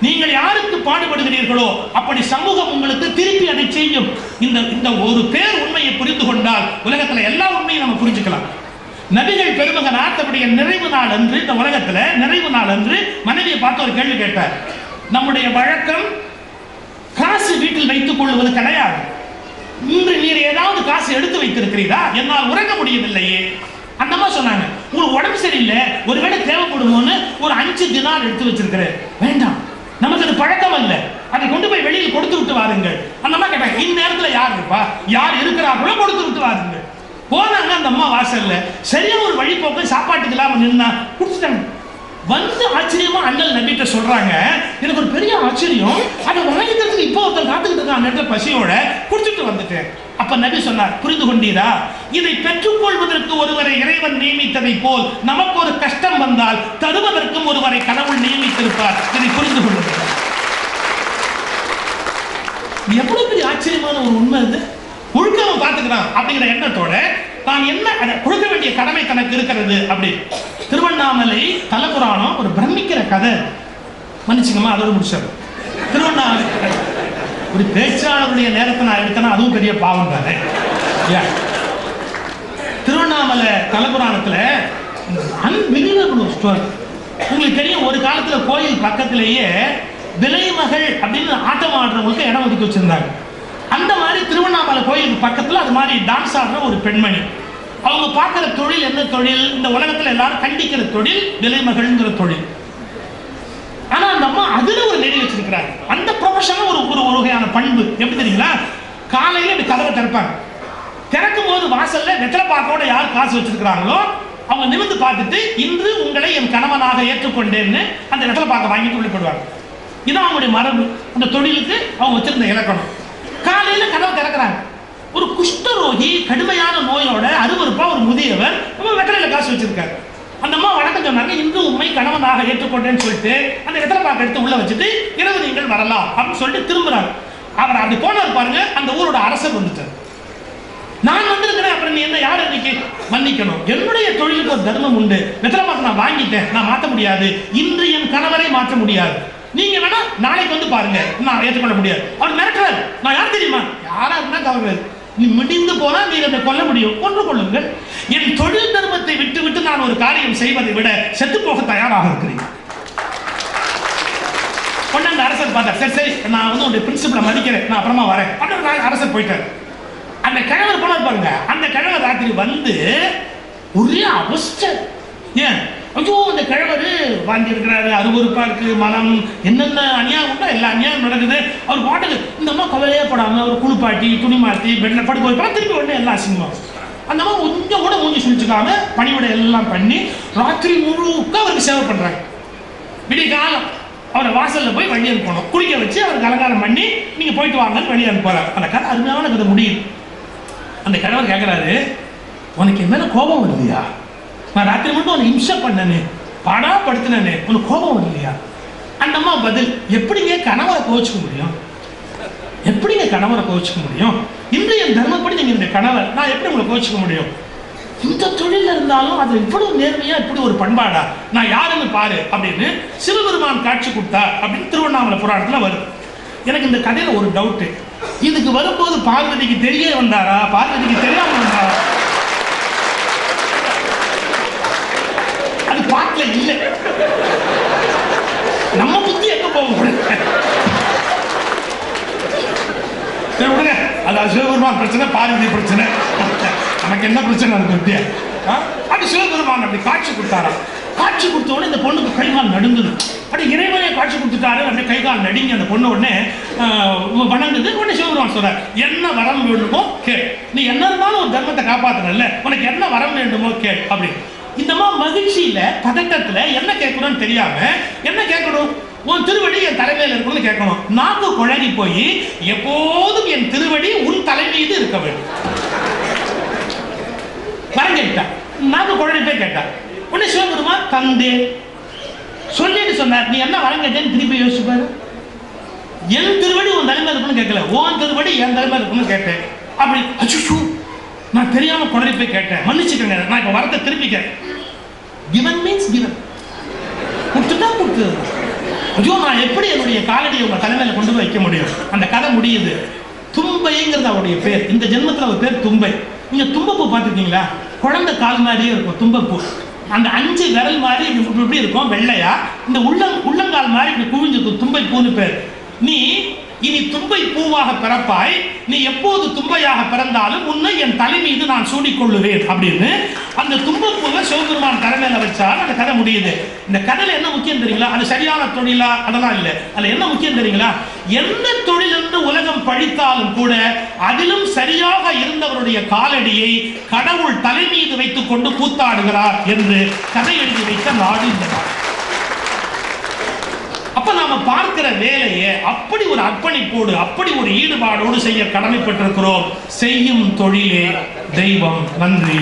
நீங்கள் யாருக்கு பாடுபடுகிறீர்களோ அப்படி சமூகம் உங்களுக்கு திருப்பி அதை செய்யும். இந்த ஒரு பேர் உண்மையை புரிந்து கொண்டால் உலகத்துல எல்லா உண்மையும் நம்ம புரிஞ்சுக்கலாம். நபிகள் பெருமகன் ஆத்தவுடைய நிறைவு நாள் அன்று, இந்த உலகத்துல நிறைவு நாள் அன்று மனைவியை பார்த்து ஒரு கேள்வி கேட்டார். நம்முடைய வழக்கம் காசு வீட்டில் வைத்துக் கொள்வது கிடையாது. இன்று நீர் ஏதாவது காசு எடுத்து வைத்திருக்கிறீரா? என்னால் உறங்க முடியவில்லையே. அந்த அம்மா சொன்னாங்க, உங்களுக்கு உடம்பு சரியில்லை, ஒருவேளை தேவைப்படுமோன்னு ஒரு 5 தினார் எடுத்து வச்சிருக்கிறேன். வேண்டாம், நமக்கு அது பழக்கம் அல்ல, அதை கொண்டு போய் வெளியில் கொடுத்து விட்டு வாருங்கள். அந்த அம்மா கேட்டாங்க, இந்நேரத்துல யார் இருப்பா? யார் இருக்கிறார்களோ கொடுத்து விட்டு வாருங்கள். போனாங்க. அந்த அம்மா வாசல்ல சரியா ஒரு வழிபோக்க சாப்பாட்டுக்கு இல்லாம நின்னா குடிச்சிட்டாங்க. வந்து ஆச்சரியமா அண்ணல் நபிட்ட சொல்றாங்க, எனக்கு ஒரு பெரிய ஆச்சரியம், அதை வாங்கிக்கிறதுக்கு இப்போ ஒருத்தர் காத்துக்கிட்டு இருக்கான், நேரத்தில் பசியோட குடிச்சிட்டு வந்துட்டேன். அப்ப நபி சொன்னார், புரிந்து கொண்டீரா? இதை பெற்றுக்கொள்வதற்கு ஒருவரை இறைவன் நியமித்ததை போல் நமக்கு ஒரு கஷ்டம் வந்தால் தருவதற்கும் ஒருவரை கடவுள் நியமித்திருப்பார். இதை புரிந்து கொள்ளுங்கள். எவ்வளவு பெரிய ஆச்சரியமான ஒரு உண்மை இது. ஒழுக்கம் பார்த்துக்கிறான் அப்படிங்கிற எண்ணத்தோட தான் என்ன கொடுக்க வேண்டிய கடமை தனக்கு இருக்கிறது. அப்படி திருவண்ணாமலை தலபுராணம் ஒரு பிரமிக்கிற கதை. மன்னிச்சுக்கமா, அதோட முடிச்சாரு. திருவண்ணாமலை ஒரு பேச்சாளருடைய நேரத்தை நான் எடுத்தேன்னா அதுவும் பெரிய பாவம் தானே. திருவண்ணாமலை தலபுராணத்துல அன்பிலீவபிள் ஸ்டோரி. உங்களுக்கு தெரியும், ஒரு காலத்துல கோயில் பக்கத்திலேயே விலைமகள் அப்படின்னு ஆட்டம் ஆடுறவங்களுக்கு இடம் ஒதுக்கி வச்சிருந்தாங்க. அந்த மாதிரி திருவண்ணாமலை கோயிலுக்கு பக்கத்துல அது மாதிரி டான்ஸ் ஆடுற ஒரு பெண்மணி. அவங்க பார்க்கிற தொழில் என்ன தொழில்? இந்த உலகத்துல எல்லாரும் கண்டிக்கிற தொழில் விலைமகள்ங்கிற தொழில். ஆனா அந்த அம்மா அதுல ஒரு நெறி வச்சிருக்கிறாங்க. அந்த ப்ரொஃபஷன் ஒரு வகையான பண்பு. எப்படி தெரியுங்களா? காலையில இப்படி கதவை திறப்பாங்க. திறக்கும் போது வாசல்ல வெத்தலை பாக்கோட யார் காசு வச்சிருக்கிறாங்களோ அவங்க நிமிர்ந்து பார்த்துட்டு, இன்று உங்களை என் கணவனாக ஏற்றுக்கொண்டேன்னு அந்த வெத்தலை பாக்க வாங்கிட்டு உள்ள போடுவாங்க. இதான் அவங்களுடைய மரபு. அந்த தொழிலுக்கு அவங்க வச்சிருந்த இலக்கணம். காலையில கதவை திறக்கிறாங்க. ஒரு குஷ்டரோகி கடுமையான நோயோட அருவருப்பா ஒரு முதியவர் வெத்தலையில காசு வச்சிருக்காரு. அந்த அம்மா வணக்கம் சொன்னாங்க, இன்று உண்மை கணவனாக ஏற்றுக்கொண்டேன்னு சொல்லிட்டு அந்த வெத்தலை பாக்க எடுத்து உள்ள வச்சுட்டு இரவு நீங்கள் வரலாம் அப்படின்னு சொல்லிட்டு திரும்புறாரு. அவர் அப்படி போனார் பாருங்க, அந்த ஊரோட அரசர் வந்துட்டார். நான் வந்திருக்கிறேன், அப்புறம் நீ என்ன யார் இன்னைக்கு? மன்னிக்கணும், என்னுடைய தொழிலுக்கு ஒரு தர்மம் உண்டு. வெத்தலை பாக்க நான் வாங்கிட்டேன், நான் மாற்ற முடியாது. இன்று என் கணவரை மாற்ற முடியாது. நீங்க வேணா நாளைக்கு வந்து பாருங்க, நான் ஏற்றுக்கொள்ள முடியாது. அவர் மிரட்டுறாரு. நான் யார் தெரியுமா? யாரா இருந்தா கவலை, நீ முடிந்து போனா நீ அதை கொல்ல முடியும், கொன்று கொள்ளுங்கள். என் தொழில் தர்மத்தை விட்டு விட்டு நான் ஒரு காரியம் செய்வதை விட செத்து போக தயாராக இருக்கிறேன். அந்த அரசர் பார்த்தா, சரி சரி, நான் வந்து உங்களுடைய பிரின்சிபலை மதிக்கிறேன், நான் அப்புறமா வரேன் அப்படின்னு அரசர் போயிட்டார். அந்த கிழவர் போனார் பாருங்க. அந்த கிழவர் ராத்திரி வந்து ஒரே அவஸ்தை. ஏன்? ஐயோ, அந்த கிழவர் வாங்கி இருக்கிறாரு, அருவருப்பா இருக்கு, மனம் என்னென்ன அநியாயம் உண்டோ எல்லா அநியாயம் நடக்குது. அவர் பாட்டுக்கு இந்த அம்மா கவலையே படாம ஒரு குளிப்பாட்டி துணி மாற்றி பெட்ல படுக்க வைப்பா, திருப்பி உடனே எல்லாம் அசிங்கமா. அந்த அம்மா கொஞ்சம் கூட மூஞ்சி சுழிச்சுக்காம பணிவிட எல்லாம் பண்ணி ராத்திரி முழுக்க அவருக்கு சேவை பண்றாங்க. விடிய காலம் அவரை வாசல்ல போய் வழி அனுப்பணும், குளிக்க வச்சு அவருக்கு அலங்காரம் பண்ணி நீங்க போயிட்டு வாங்கன்னு வழி அனுப்புறாரு. அந்த கதை அருமையான கதை முடியுது. அந்த கிழவர் கேட்கிறாரு, உனக்கு என் மேல கோபம் வருதுயா? நான் ராத்திரி மட்டும் உன்னை இம்சை பண்ணனே, பாடா படுத்தினே, உனக்கு கோபம் வரலையா? அந்த அம்மா பதில், எப்படிங்க கணவரை கோச்சுக்க முடியும்? கணவரை கோச்சிக்க முடியும்? இன்று என் தர்மப்படி நீங்க இந்த கணவர், நான் எப்படி உங்களை கோச்சிக்க முடியும்? இந்த தொழில் இருந்தாலும் அது இவ்வளவு நேர்மையா, இப்படி ஒரு பண்பாடா, நான் யாருன்னு பாரு அப்படின்னு சிவபெருமான் காட்சி கொடுத்தா அப்படின்னு திருவண்ணாமலை புராணத்துல வருது. எனக்கு இந்த கதையில ஒரு டவுட், இதுக்கு வரும்போது பார்வதிக்கு தெரிய வந்தாரா, பார்வதிக்கு தெரியாம வந்தாரா? அது பாட்டுல இல்லை. நம்ம புத்தி எங்க போக அதாவது சிவபெருமான் பிரச்சனை, பார்வதி பிரச்சனை, நமக்கு என்ன பிரச்சனை? அது பத்தியா அப்படி சிவபெருமான் அப்படி காட்சி கொடுத்தாரா. காட்சி கொடுத்த உடனே இந்த பொண்ணுக்கு கைகால் நடுங்குது. அப்படி இறைவனே காட்சி கொடுத்துட்டாரு, அப்படியே கைகால் நடுங்கி அந்த பொண்ணு உடனே வணங்குது. உடனே சிவபெருமான் சொல்றார், என்ன வரம் வேண்டுமோ கேள், நீ என்ன இருந்தாலும் ஒரு தர்மத்தை காப்பாற்றல, உனக்கு என்ன வரம் வேண்டுமோ கேள் அப்படி. இந்த மகிழ்ச்சியில பதட்டத்துல என்ன கேட்கணும்னு தெரியாம என்ன கேட்கணும், உன் திருவடி என் தலைமையில் இருக்கணும்னு கேட்கணும். நாக்கு குழறி போய் எப்போதும் என் திருவடி உன் தலை மீது இருக்க வேண்டும் வரம் கேட்டா. நாக்கு குழறி போய் கேட்டா. உடனே சிவபெருமான் தந்தே சொல்லிட்டு சொன்னார், நீ என்ன வரம் கேட்டேன்னு திருப்பி யோசிப்பாரு. என் திருவடி உன் தலைமையில் இருக்கணும்னு கேட்கல, உன் திருவடி என் தலைமையில் இருக்கணும்னு கேட்டேன். அப்படி அச்சோ நான் தெரியாம குழறி போய் கேட்டேன், மன்னிச்சுக்கங்க, நான் இப்ப வரத்தை திருப்பி கேட்டேன். given means given, கொடுத்துட்டா கொடுத்து. ஐயோ நான் எப்படி என்னுடைய காலடியை உங்க தலைமையில கொண்டு போய் வைக்க முடியும்? அந்த கதை முடியுது. தும்பைங்கிறது அவருடைய பேர். இந்த ஜென்மத்தில் அவர் பேர் தும்பை. நீங்க தும்பப்பூ பார்த்துருக்கீங்களா? குழந்தை கால் மாதிரியே இருக்கும் தும்பப்பூ. அந்த 5 விரல் மாதிரி இப்படி இருக்கும் வெள்ளையா. இந்த உள்ளங்கால் மாதிரி இப்படி குவிஞ்சிருக்கும், தும்பை பூன்னு பேர். நீ இனி தும்பை பூவாக பிறப்பாய், நீ எப்போது தும்பையாக பிறந்தாலும் உன்னை என் தலை மீது நான் சூடிக்கொள்ளுவேன் அப்படின்னு அந்த தும்பப்பூவை சிவபெருமான் தலைமையில வச்சால் அந்த கதை முடியுது. இந்த கதையில என்ன முக்கியம் தெரியுங்களா? அது சரியான தொழிலா அதெல்லாம் இல்லை. அதுல என்ன முக்கியம் தெரியுங்களா? எந்த தொழில் என்று உலகம் பழித்தாலும் கூட அதிலும் சரியாக இருந்தவருடைய காலடியை கடவுள் தலை மீது வைத்துக் கொண்டு கூத்தாடுகிறார் என்று கதை எழுதி வைத்த நாடு இந்த நாடு. அப்ப நாம பார்க்கிற வேலையை அப்படி ஒரு அர்ப்பணிப்போடு, அப்படி ஒரு ஈடுபாடோடு செய்ய கடமைப்பட்டிருக்கிறோம். செய்யும் தொழிலே தெய்வம். நன்றி.